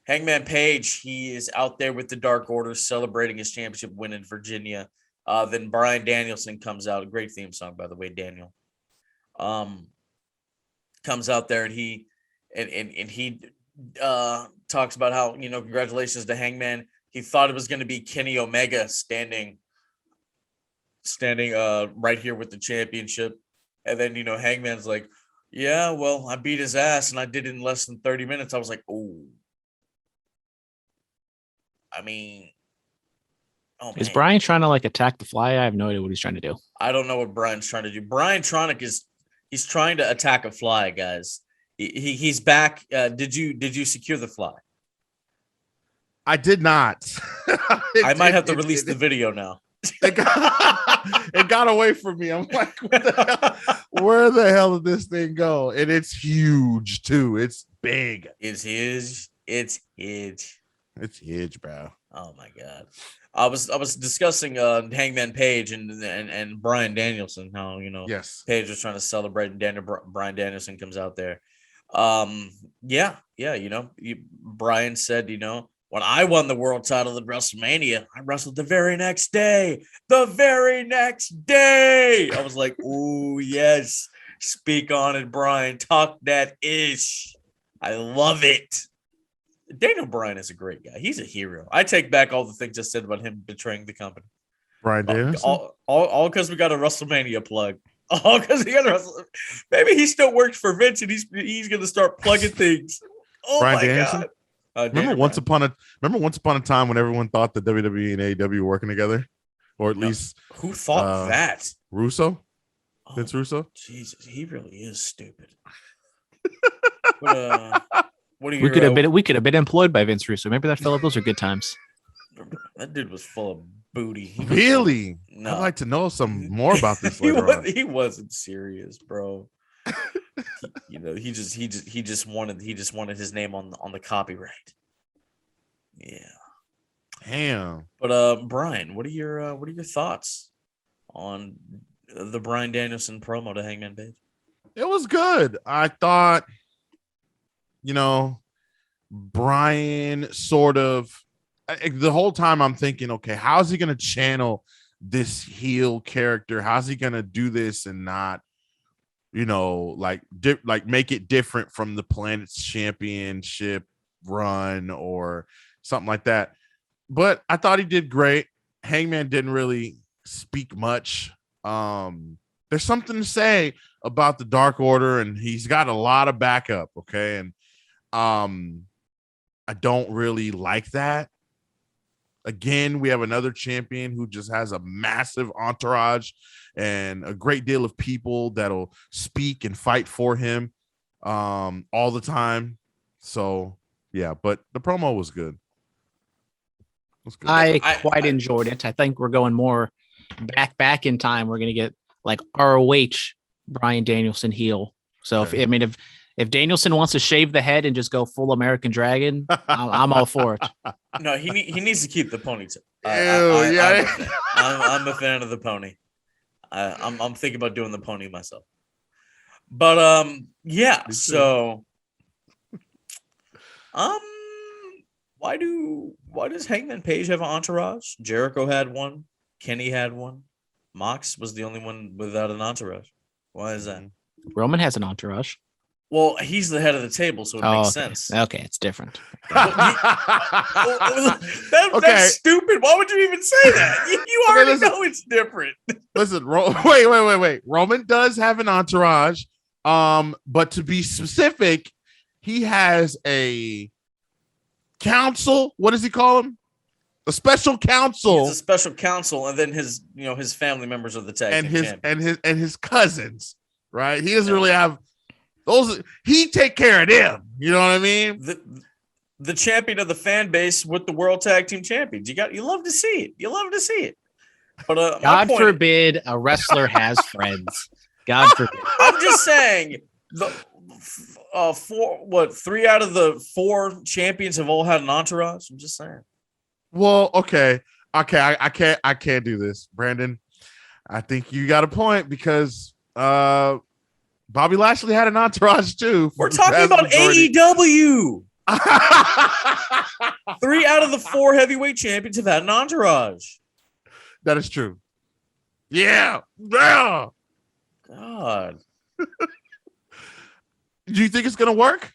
Hangman Page, he is out there with the Dark Order celebrating his championship win in Virginia. Then Bryan Danielson comes out. A great theme song, by the way, Daniel. Comes out there and he talks about how, congratulations to Hangman. He thought it was going to be Kenny Omega standing right here with the championship. And then, Hangman's like, yeah, well, I beat his ass and I did it in less than 30 minutes. I was like, oh. I mean, is Bryan trying to attack the Fly? I have no idea what he's trying to do. I don't know what Bryan's trying to do. Bryan Tronic he's trying to attack a Fly, guys. He's back. Did you secure the Fly? I did not. I might have to release the video now. It got away from me. I'm like, where the hell did this thing go? And it's huge too. It's big. It's huge. It's huge. It's huge, bro. Oh my god. I was discussing Hangman Page and Bryan Danielson, how Yes. Page was trying to celebrate and Bryan Danielson comes out there. Bryan said, when I won the world title at WrestleMania, I wrestled the very next day. The very next day. I was like, oh, yes. Speak on it, Bryan. Talk that ish. I love it. Daniel Bryan is a great guy. He's a hero. I take back all the things I said about him betraying the company. Bryan Danielson? All because we got a WrestleMania plug. All because he got a WrestleMania. Maybe he still works for Vince and he's going to start plugging things. Oh, Bryan my Danielson? God. Remember once upon a time when everyone thought the WWE and AEW were working together, or at least who thought that? Russo, Vince Russo. Jesus, he really is stupid. What do you? We could have been employed by Vince Russo. Remember that, Phillip? Those are good times. That dude was full of booty. Really? No. I'd like to know some more about this. He wasn't serious, bro. He just wanted his name on the copyright. Yeah. Damn. But Brian, what are your thoughts on the Bryan Danielson promo to Hangman Page? It was good. I thought, Brian sort of the whole time I'm thinking, okay, how's he gonna channel this heel character? How's he gonna do this and not make it different from the Planet's Championship run or something like that. But I thought he did great. Hangman didn't really speak much. There's something to say about the Dark Order, and he's got a lot of backup. Okay. And I don't really like that. Again, we have another champion who just has a massive entourage and a great deal of people that'll speak and fight for him all the time. So, yeah, but the promo was good. It was good. I quite enjoyed it. I think we're going more back in time. We're going to get like ROH Bryan Danielson heel. So, if Danielson wants to shave the head and just go full American Dragon, I'm all for it. No, he needs to keep the ponytail. I'm a fan of the pony. I'm thinking about doing the pony myself. But yeah. So, why does Hangman Page have an entourage? Jericho had one. Kenny had one. Mox was the only one without an entourage. Why is that? Roman has an entourage. Well, he's the head of the table, so it makes sense. Okay, it's different. That's stupid. Why would you even say that? You already know it's different. Listen, wait. Roman does have an entourage, but to be specific, he has a council. What does he call him? A special council. He's a special council, and then his family members of the tag and his cousins. Right? He doesn't really have. He take care of them. You know what I mean? The champion of the fan base with the World Tag Team Champions. You love to see it. You love to see it. But God forbid a wrestler has friends. God forbid. I'm just saying the 3 out of the 4 champions have all had an entourage. I'm just saying. Well, okay. I can't do this, Brandon. I think you got a point because Bobby Lashley had an entourage too. We're talking about AEW. 3 out of the 4 heavyweight champions have had an entourage. That is true. Yeah. God. Do you think it's gonna work?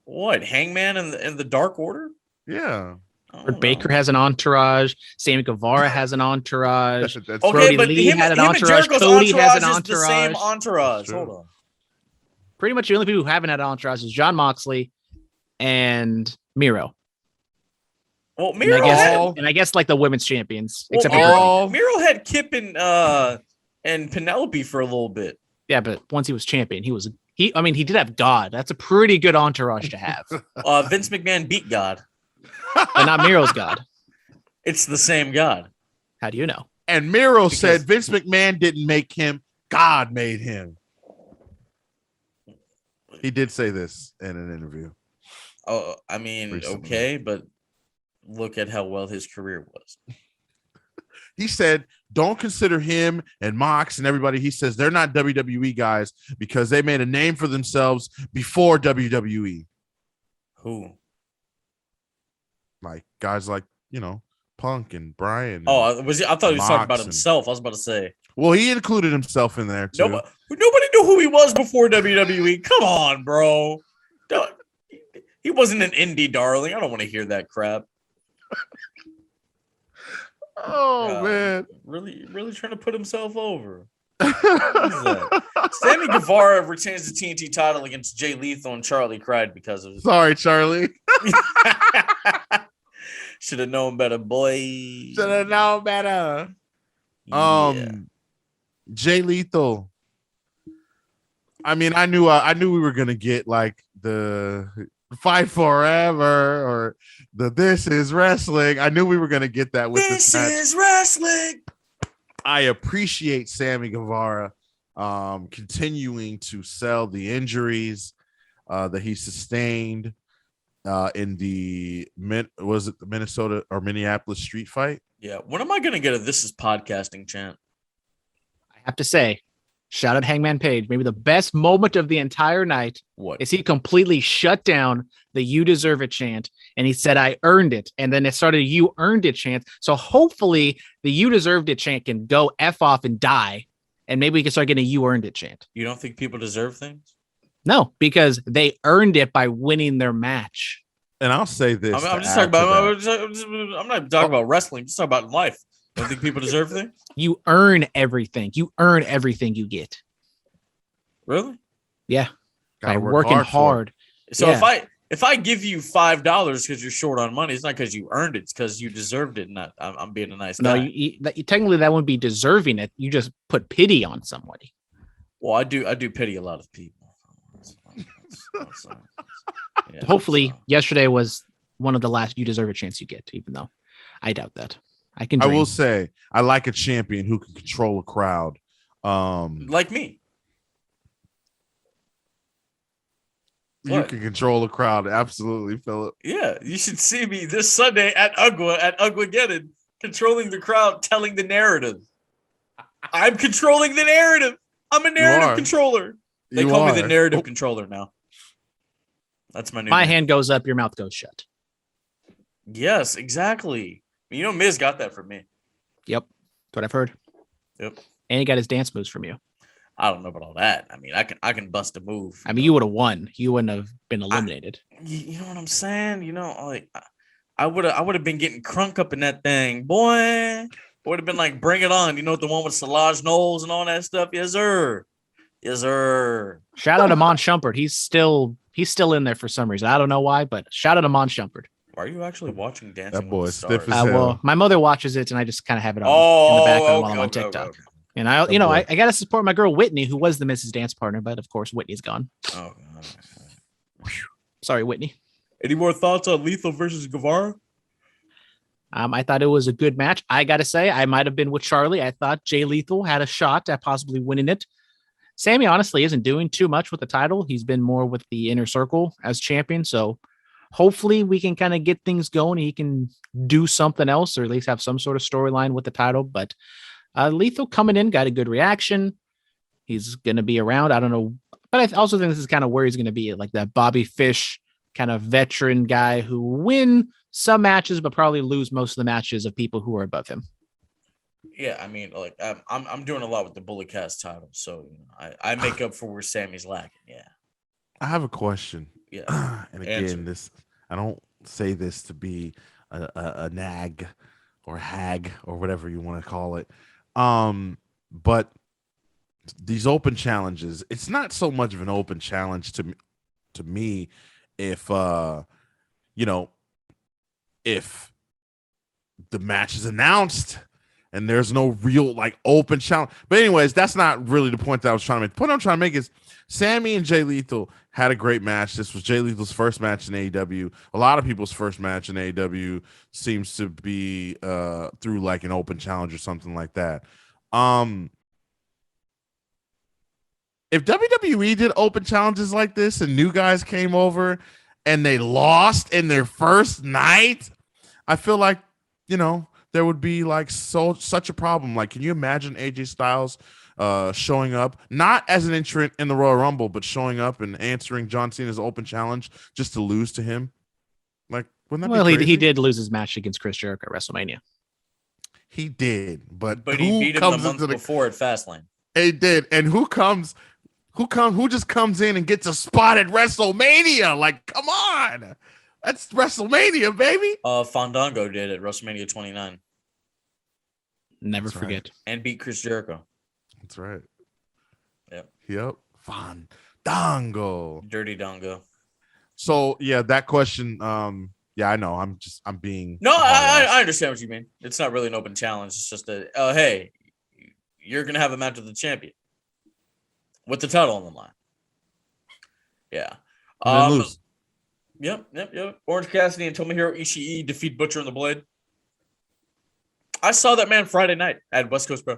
What, Hangman and the Dark Order? Yeah. Baker has an entourage. Sammy Gevara has an entourage. Okay, Brody but Lee had an entourage. Cody has an entourage. entourage. The same entourage. Hold on. Pretty much the only people who haven't had an entourage is Jon Moxley and Miro. Well, Miro and I guess like the women's champions, except Miro had Kip and Penelope for a little bit. Yeah, but once he was champion, he did have God. That's a pretty good entourage to have. Vince McMahon beat God. but not Miro's God. It's the same God. How do you know? And Miro said Vince McMahon didn't make him, God made him. He did say this in an interview. Oh, I mean, recently. Okay, but look at how well his career was. He said, don't consider him and Mox and everybody. He says they're not WWE guys because they made a name for themselves before WWE. Who? Like guys like, Punk and Bryan. Oh, I thought he was talking about Mox himself. I was about to say. Well, he included himself in there too. Nobody knew who he was before WWE. Come on, bro. He wasn't an indie darling. I don't want to hear that crap. Oh, man. Really trying to put himself over. What is that? Sammy Gevara retains the TNT title against Jay Lethal, and Charlie cried because of it. Sorry, Charlie. Should have known better, boy. Should have known better. Yeah. Jay Lethal. I mean, I knew we were gonna get like the Fight Forever or the This Is Wrestling. I knew we were gonna get that with this match. This is wrestling. I appreciate Sammy Guevara continuing to sell the injuries that he sustained in the Minnesota or Minneapolis street fight. Yeah. When am I gonna get a "This is podcasting" chant? I have to say, shout out Hangman Page. Maybe the best moment of the entire night What? is he completely shut down the "You deserve it" chant, and he said, "I earned it," and then it started a "You earned it" chant. So hopefully the "You deserved it" chant can go F off and die, and maybe we can start getting a "You earned it" chant. You don't think people deserve things? No, because they earned it by winning their match. And I'll say this. I'm just talking about. I'm not talking about wrestling. I'm just talking about life. You don't think people deserve things? You earn everything. You earn everything you get. Really? Yeah, Gotta by work working hard for hard. So Yeah. if I give you $5 because you're short on money, it's not because you earned it. It's because you deserved it. Not I'm being a nice No, guy. technically that wouldn't be deserving it. You just put pity on somebody. Well, I do pity a lot of people. Yeah, Hopefully, so. yesterday was one of the last "You deserve a" chance you get. Even though I doubt that. I I dream. will say I like a champion who can control a crowd. Like me. You What? can control a crowd, absolutely, Phillip. Yeah, you should see me this Sunday at Ugwageddon, controlling the crowd, telling the narrative. I'm controlling the narrative. I'm a narrative controller. They call me the narrative controller now. That's my new My name. hand goes up, your mouth goes shut. Yes, exactly. You know, Miz got that from me. Yep, that's what I've heard. Yep. And he got his dance moves from you. I don't know about all that. I mean, I can bust a move. I mean, you would have won. You wouldn't have been eliminated. You know what I'm saying? You know, like I would have been getting crunk up in that thing, boy. Would have been like, bring it on. You know, the one with Solange Knowles and all that stuff. Yes, sir. Yes, sir. Shout out to Mon Shumpert. He's still in there for some reason. I don't know why, but shout out to Mon Shumpert. Why are you actually watching Dancing That boy with is the stiff Stars? as hell. Well, my mother watches it, and I just kind of have it on in the background while I'm on TikTok. Okay. And I, That boy. I got to support my girl Whitney, who was the Mrs. Dance partner, but of course Whitney's gone. Oh, Sorry, Whitney. any more thoughts on Lethal versus Gevara? I thought it was a good match. I got to say, I might have been with Charlie. I thought Jay Lethal had a shot at possibly winning it. Sammy honestly isn't doing too much with the title. He's been more with the inner circle as champion. So hopefully we can kind of get things going. He can do something else or at least have some sort of storyline with the title. But Lethal coming in, got a good reaction. He's going to be around. I don't know. But I also think this is kind of where he's going to be, like that Bobby Fish kind of veteran guy who win some matches, but probably lose most of the matches of people who are above him. Yeah, I mean, like I'm doing a lot with the Bullet Cast title, so I make up for where Sammy's lacking. Yeah. I have a question. Yeah. And again, Answer. I don't say this to be a nag or hag or whatever you want to call it. But these open challenges, it's not so much of an open challenge to me if if the match is announced and there's no real like open challenge. But anyways, that's not really the point that I was trying to make. The point I'm trying to make is Sammy and Jay Lethal Had a great match. This was Jay Lethal's first match in AEW. A lot of people's first match in AEW seems to be through like an open challenge or something like that. If WWE did open challenges like this and new guys came over and they lost in their first night, I feel like, there would be like such a problem. Like, can you imagine AJ Styles showing up, not as an entrant in the Royal Rumble, but showing up and answering John Cena's open challenge just to lose to him? Like, wouldn't that be crazy? He did lose his match against Chris Jericho at WrestleMania. He did, but he beat him the month before at Fastlane. He did, and who just comes in and gets a spot at WrestleMania? Like, come on, that's WrestleMania, baby. Fandango did at WrestleMania 29. Never forget. Right. And beat Chris Jericho. That's right. Yep. Fandango. Dirty Dongo. So yeah, that question. Yeah, I know. I'm being. No, I understand what you mean. It's not really an open challenge. It's just hey, you're gonna have a match with the champion with the title on the line. Yeah. Lose. Yep. Orange Cassidy and Tomohiro Ishii defeat Butcher and the Blade. I saw that man Friday night at West Coast Pro.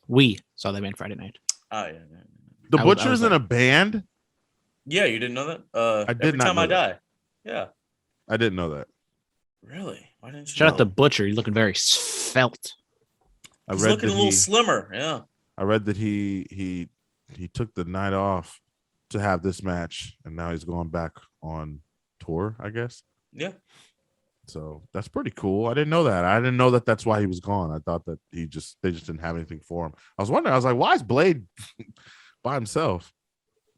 We saw that man Friday night. Oh, yeah. The Butcher's in a band? Yeah, you didn't know that? I did Every not Time know I that. Die. Yeah. I didn't know that. Really? Why didn't you Shout know? out to Butcher. He's looking very svelte. He's looking a little slimmer. Yeah. I read that he took the night off to have this match, and now he's going back on tour, I guess. Yeah. So that's pretty cool. I didn't know that. I didn't know that that's why he was gone. I thought that they just didn't have anything for him. I was wondering. I was like, why is Blade by himself?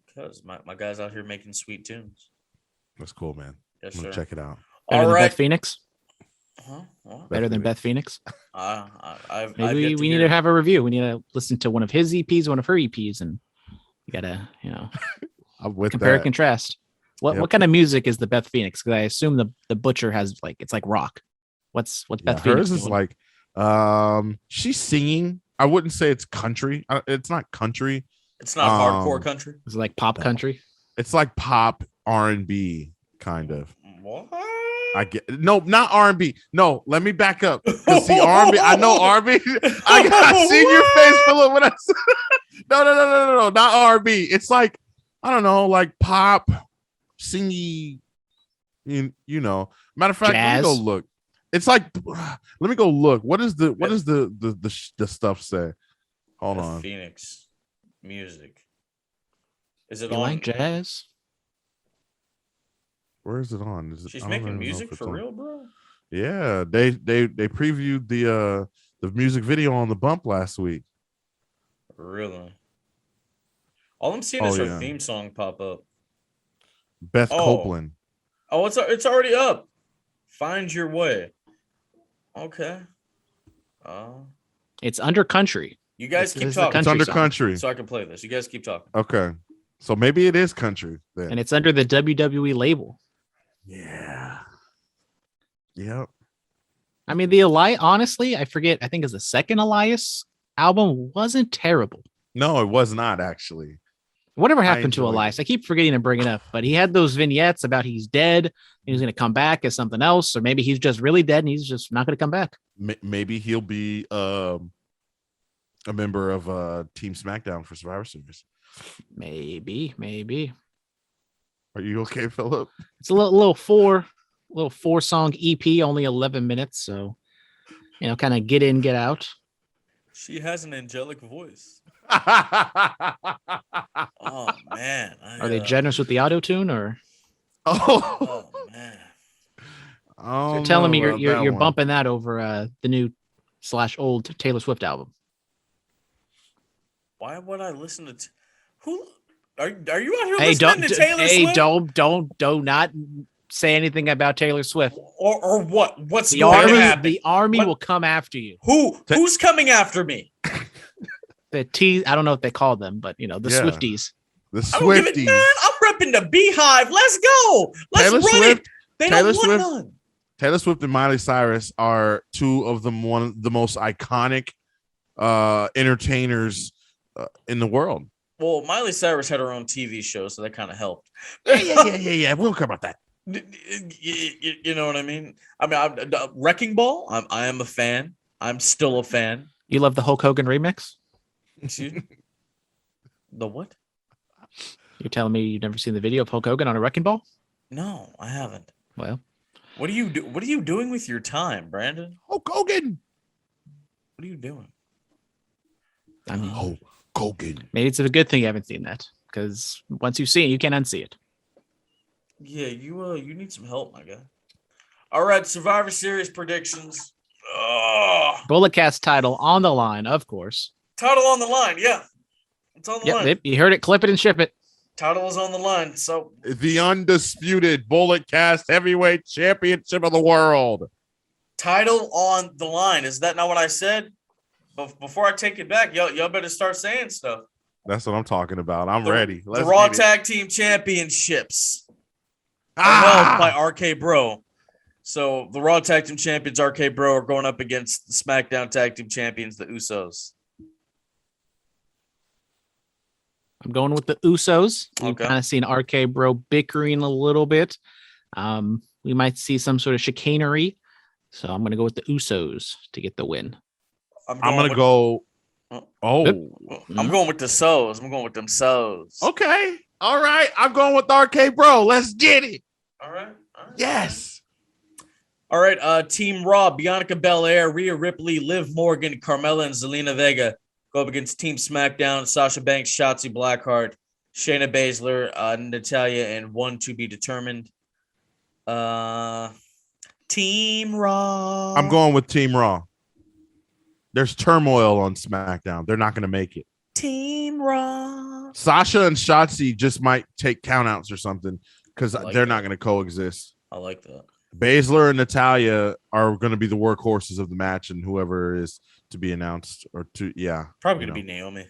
Because my guy's out here making sweet tunes. That's cool, man. Yes, I'm gonna sir. check it out. Better All than right. Beth Phoenix. Huh? What? Better than Beth Phoenix. Maybe We need to have a review. We need to listen to one of his EPs, one of her EPs, and you gotta, I'm with compare and that. contrast. What kind of music is the Beth Phoenix? Because I assume the Butcher has it's like rock. What's Beth Phoenix? Hers is doing? like she's singing. I wouldn't say it's country. It's not country. It's not hardcore country. Is it like pop country? It's like pop R&B kind of. What? I get not R&B. No, let me back up. Because see, R&B, I know R&B. I seen your face, Phillip, when I said no, not R&B. It's like, I don't know, like pop, singy, Matter of fact, Jazz. let me go look. It's like, let me go look. What is the stuff say? Hold on. Phoenix music. Is it You on? like jazz? Where is it on? Is it, She's I don't even making know music if it's for on. real, bro. Yeah, they previewed the music video on the bump last week. Really? All I'm seeing is her yeah. theme song pop up. Beth Copeland. Oh, it's already up. Find Your Way. Okay. It's under country. You guys keep This is a talking. It's under song. country. So I can play this. You guys keep talking. Okay, so maybe it is country then. And it's under the WWE label. Yeah. Yep. I mean, the Elias, honestly, I forget. I think it's the second Elias album wasn't terrible. No, it was not actually. Whatever happened to enjoyed Elias? it. I keep forgetting to bring it up, but he had those vignettes about he's dead and he's going to come back as something else, or maybe he's just really dead and he's just not going to come back. Maybe he'll be a member of Team SmackDown for Survivor Series. Maybe. Are you okay, Phillip? It's a little four song EP, only 11 minutes, so kind of get in, get out. She has an angelic voice. Oh man. Are they generous with the auto tune, or Oh man. you're telling me you're bumping that over the new / old Taylor Swift album? Why would I listen to who? Are you out here Hey, listening to Taylor Swift? don't not say anything about Taylor Swift. Or what? What's The going to army, happen? the army What? will come after you. Who's coming after me? I don't know what they call them, but the Yeah. Swifties. The I don't give it, Swifties. man. I'm repping the Beehive. Let's go. Let's Taylor run Swift- it. They Taylor don't Swift- want none. Taylor Swift and Miley Cyrus are two of the most iconic entertainers in the world. Well, Miley Cyrus had her own TV show, so that kind of helped. Yeah. We don't care about that. You know what I mean? I mean, Wrecking Ball. I am a fan. I'm still a fan. You love the Hulk Hogan remix? Excuse me? The what? You're telling me you've never seen the video of Hulk Hogan on a wrecking ball? No, I haven't. Well, What are you doing with your time, Brandon? Hulk Hogan. What are you doing? I mean, Hulk Hogan. maybe it's a good thing you haven't seen that, because once you see it, you can't unsee it. Yeah, you need some help, my guy. All right, Survivor Series predictions. Ugh. Bulletcast title on the line, of course. Title on the line, yeah. It's on the line. Yep, you heard it. Clip it and ship it. Title is on the line. So The undisputed Bulletcast Heavyweight Championship of the world. title on the line. Is that not what I said? Before I take it back, y'all better start saying stuff. That's what I'm talking about. I'm ready. The Let's Raw get it. Tag Team Championships are Ah! held by RK Bro. So the Raw Tag Team Champions, RK Bro, are going up against the SmackDown Tag Team Champions, the Usos. I'm going with the Usos. We've Okay. kind of seen RK Bro bickering a little bit. We might see some sort of chicanery. So I'm going to go with the Usos to get the win. I'm going to go. Oh, I'm going with the So's. I'm going with them So's. okay. All right. I'm going with RK Bro. Let's get it. All right. Yes. All right. Team Raw, Bianca Belair, Rhea Ripley, Liv Morgan, Carmella, and Zelina Vega go up against Team SmackDown, Sasha Banks, Shotzi Blackheart, Shayna Baszler, Natalya, and one to be determined. Team Raw. I'm going with Team Raw. There's turmoil on SmackDown. They're not going to make it. Team Raw. Sasha and Shotzi just might take countouts or something because I like they're that. not going to coexist. I like that. Baszler and Natalya are going to be the workhorses of the match, and whoever is to be announced Probably going to be Naomi.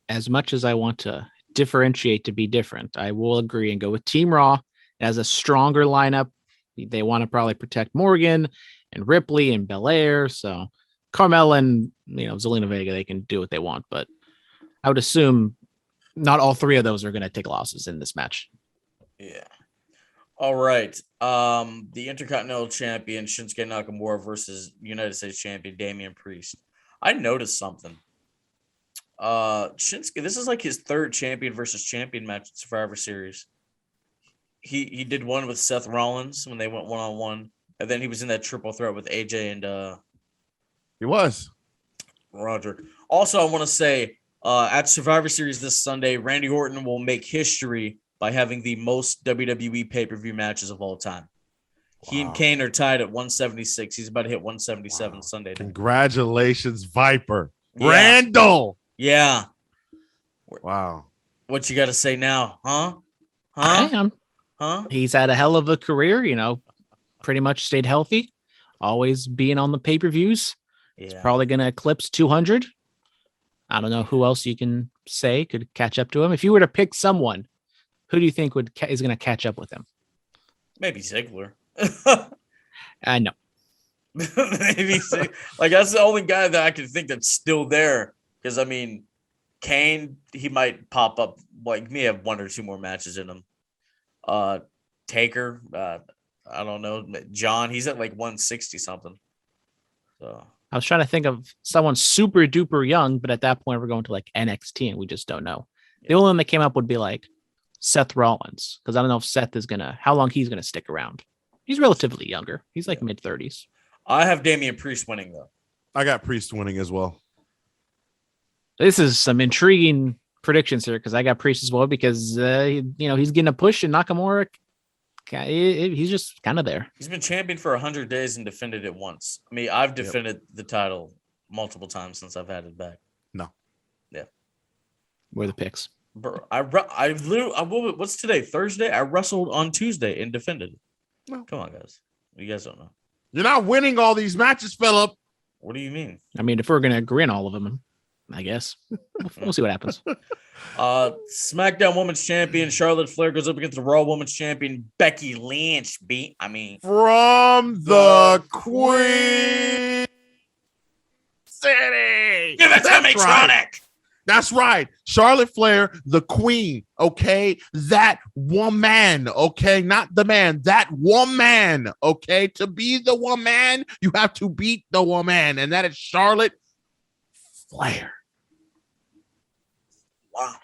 As much as I want to differentiate to be different, I will agree and go with Team Raw as a stronger lineup. They want to probably protect Morgan and Ripley and Belair. So Carmella and Zelina Vega, they can do what they want, but I would assume not all three of those are going to take losses in this match. Yeah. All right. The Intercontinental Champion Shinsuke Nakamura versus United States Champion Damian Priest. I noticed something. Shinsuke, this is like his third champion versus champion match in Survivor Series. He did one with Seth Rollins when they went 1-on-1, and then he was in that triple threat with AJ and He was. Roderick. Also, I want to say at Survivor Series this Sunday, Randy Orton will make history by having the most WWE pay-per-view matches of all time. He and Kane are tied at 176. He's about to hit 177 Sunday night. Congratulations, Viper. Yeah. Randall. Yeah. Wow. What you got to say now? Huh? He's had a hell of a career, pretty much stayed healthy, always being on the pay-per-views. Yeah. He's probably going to eclipse 200. I don't know who else you can say could catch up to him. If you were to pick someone, who do you think is going to catch up with him? Maybe Ziggler. No. Maybe like that's the only guy that I can think that's still there. Because I mean, Kane, he might pop up. Like me, have one or two more matches in him. Taker, I don't know. John, he's at like 160 something. So I was trying to think of someone super duper young, but at that point we're going to like NXT and we just don't know. The only one that came up would be like Seth Rollins, because I don't know if Seth is how long he's gonna stick around. He's relatively younger. He's like mid-30s. I have Damian Priest winning though. I got Priest winning as well. This is some intriguing predictions here because I got Priest as well because he's getting a push and Nakamura, he's just kind of there. He's been champion for 100 days and defended it once. I mean, I've defended the title multiple times since I've had it back. No. Yeah. Where are the picks? Bro, I literally, what's today? Thursday? I wrestled on Tuesday and defended it. No. Come on, guys. You guys don't know. You're not winning all these matches, Phillip. What do you mean? I mean, if we're going to agree on all of them, I guess we'll see what happens. SmackDown Women's Champion Charlotte Flair goes up against the Raw Women's Champion Becky Lynch. From the Queen City. Give it to me, right. Tronic. That's right. Charlotte Flair, the queen. Okay. That woman. Okay. Not the man. That woman. Okay. To be the woman, you have to beat the woman. And that is Charlotte Flair. Wow.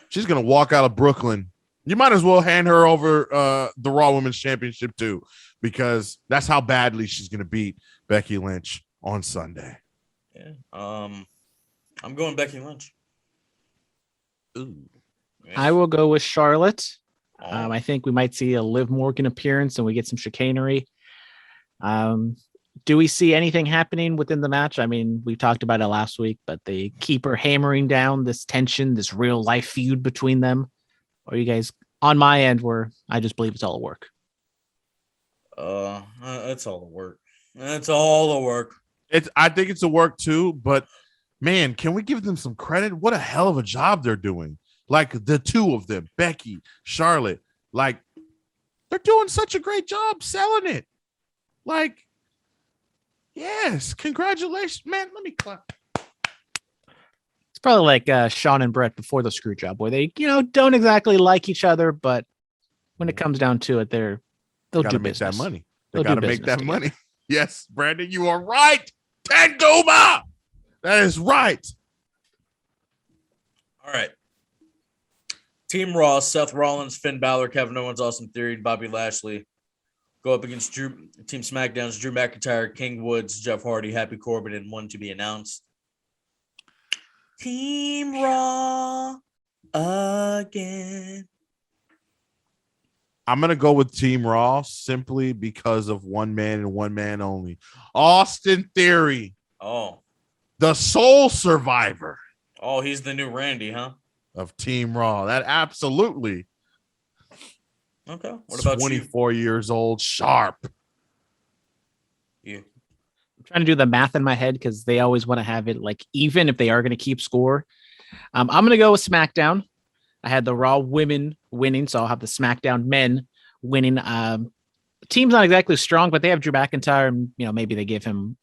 She's going to walk out of Brooklyn. You might as well hand her over the Raw Women's Championship too, because that's how badly she's going to beat Becky Lynch on Sunday. Yeah. I'm going Becky Lynch. Ooh. I will go with Charlotte. Oh. I think we might see a Liv Morgan appearance and we get some chicanery. Do we see anything happening within the match? I mean, we talked about it last week, but they keep her hammering down this tension, this real life feud between them. Or you guys on my end where I just believe it's all a work? It's all the work. It's all the work. I think it's a work too, but man, can we give them some credit? What a hell of a job they're doing. Like the two of them, Becky, Charlotte, like they're doing such a great job selling it. Like, yes, congratulations, man. Let me clap. It's probably like Sean and Brett before the screw job, where they, don't exactly like each other, but when it comes down to it, they'll Gotta do make business. that money. They They'll got do to make business that together. money. Yes, Brandon, you are right. Tangoma. That is right. All right. Team Raw, Seth Rollins, Finn Balor, Kevin Owens, Austin Theory, Bobby Lashley go up against Team SmackDown's Drew McIntyre, King Woods, Jeff Hardy, Happy Corbin, and one to be announced. Team Raw again. I'm going to go with Team Raw simply because of one man and one man only. Austin Theory, Oh, the sole survivor he's the new Randy, huh? of Team Raw. That absolutely. Okay. What about 24 years old, sharp. you? I'm trying to do the math in my head because they always want to have it like even if they are going to keep score. I'm going to go with SmackDown. I had the Raw women winning, so I'll have the SmackDown men winning. The team's not exactly strong, but they have Drew McIntyre, and maybe they give him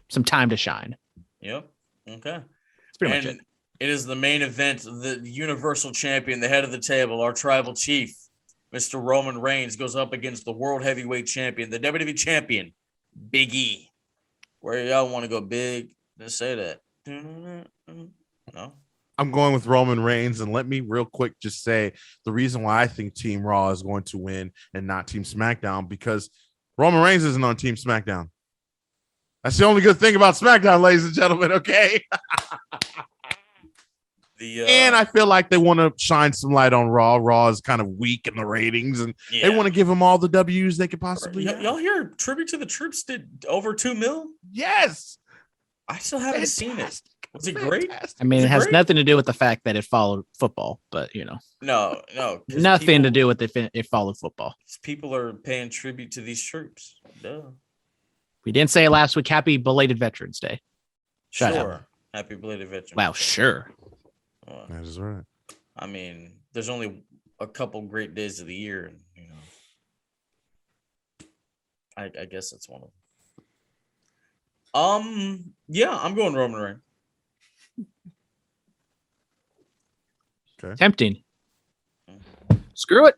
some time to shine. Yep. Okay. That's pretty much it. It is the main event. The Universal Champion, the head of the table, our tribal chief, Mr. Roman Reigns, goes up against the World Heavyweight Champion, the WWE Champion, Big E. Where y'all want to go big? Just say that. No? I'm going with Roman Reigns, and let me real quick just say the reason why I think Team Raw is going to win and not Team SmackDown, because Roman Reigns isn't on Team SmackDown. That's the only good thing about SmackDown, ladies and gentlemen, okay? And I feel like they want to shine some light on Raw. Raw is kind of weak in the ratings, and they want to give them all the W's they could possibly have. Y'all hear Tribute to the Troops did over 2 mil? Yes. I still haven't seen it. Was it great? I mean, Was it has great? nothing to do with the fact that it followed football, but No. nothing to do with it followed football. People are paying tribute to these troops. Duh. We didn't say it last week. Happy belated Veterans Day. Shut Sure. up. Happy belated veteran. Wow, sure. That is right. I mean, there's only a couple great days of the year, and I guess that's one of them. Yeah, I'm going Roman Reigns. Okay. Tempting. Screw it.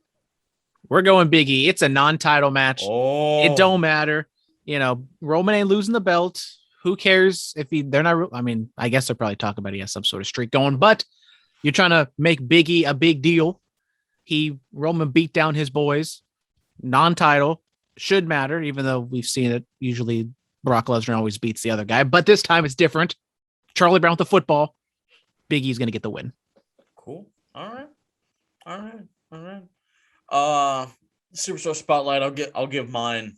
We're going Big E. It's a non-title match. Oh, It don't matter. Roman ain't losing the belt. Who cares if they're not? I mean, I guess they're probably talking about he has some sort of streak going, but you're trying to make Big E a big deal. Roman beat down his boys. Non-title should matter, even though we've seen it. Usually Brock Lesnar always beats the other guy, but this time it's different. Charlie Brown with the football. Big E's going to get the win. cool. All right. Superstar Spotlight. I'll give mine.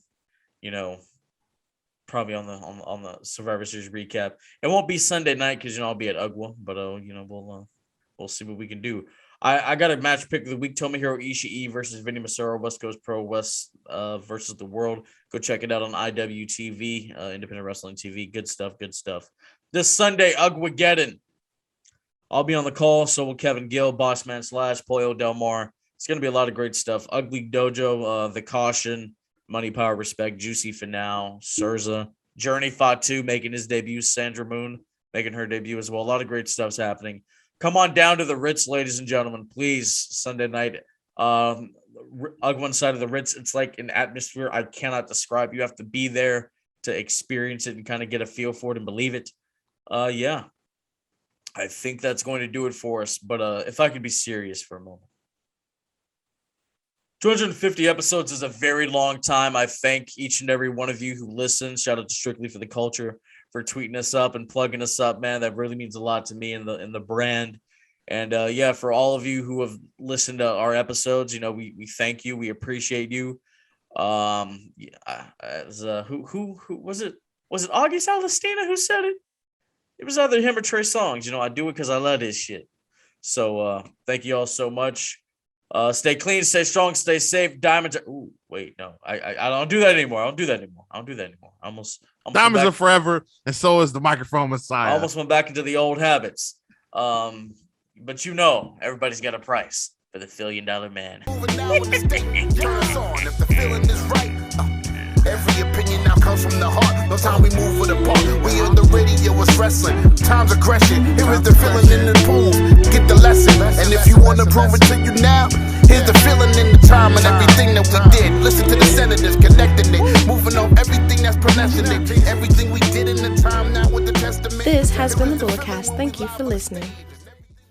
Probably on the Survivor Series recap. It won't be Sunday night because I'll be at UGWA, but we'll see what we can do. I got a match pick of the week: Tomohiro Ishii versus Vinny Massaro, West Coast Pro West versus the World. Go check it out on IWTV, Independent Wrestling TV. Good stuff. This Sunday, UGWA-geddon. I'll be on the call. So will Kevin Gill, Bossman Slash, Pollo Del Mar. It's gonna be a lot of great stuff. Ugly Dojo, The Caution. Money, Power, Respect, Juicy Finale, Surza, Journey Fatu making his debut, Sandra Moon making her debut as well. A lot of great stuff's happening. Come on down to the Ritz, ladies and gentlemen, please. Sunday night, one side of the Ritz. It's like an atmosphere I cannot describe. You have to be there to experience it and kind of get a feel for it and believe it. Yeah, I think that's going to do it for us. But if I could be serious for a moment. 250 episodes is a very long time. I thank each and every one of you who listens. Shout out to Strictly for the Culture for tweeting us up and plugging us up, man. That really means a lot to me in the brand. And yeah, for all of you who have listened to our episodes, you know, we thank you. We appreciate you. Who was it? Was it August Alestina who said it? It was either him or Trey Songz. You know, I do it because I love this shit. So thank you all so much. Stay clean, stay strong, stay safe. Diamonds. Ooh, wait, no, I don't do that anymore. I don't do that anymore. I almost diamonds are forever, and so is the microphone Messiah. I almost went back into the old habits. But you know, everybody's got a price for the $1 billion man. Moving now with the state. Turn us on if the feeling is right. Every opinion now comes from the heart. No time we move with a part. We on the radio, it's wrestling. Time's aggression. Here is the feeling in the pool. Get the lesson. And if you want to prove it to you now, here's the feeling in the time and everything that we did. Listen to the senators connecting it. Moving on everything that's pronouncing it. Everything we did in the time now with the testament. This has been the Bulletcast. Thank you for listening.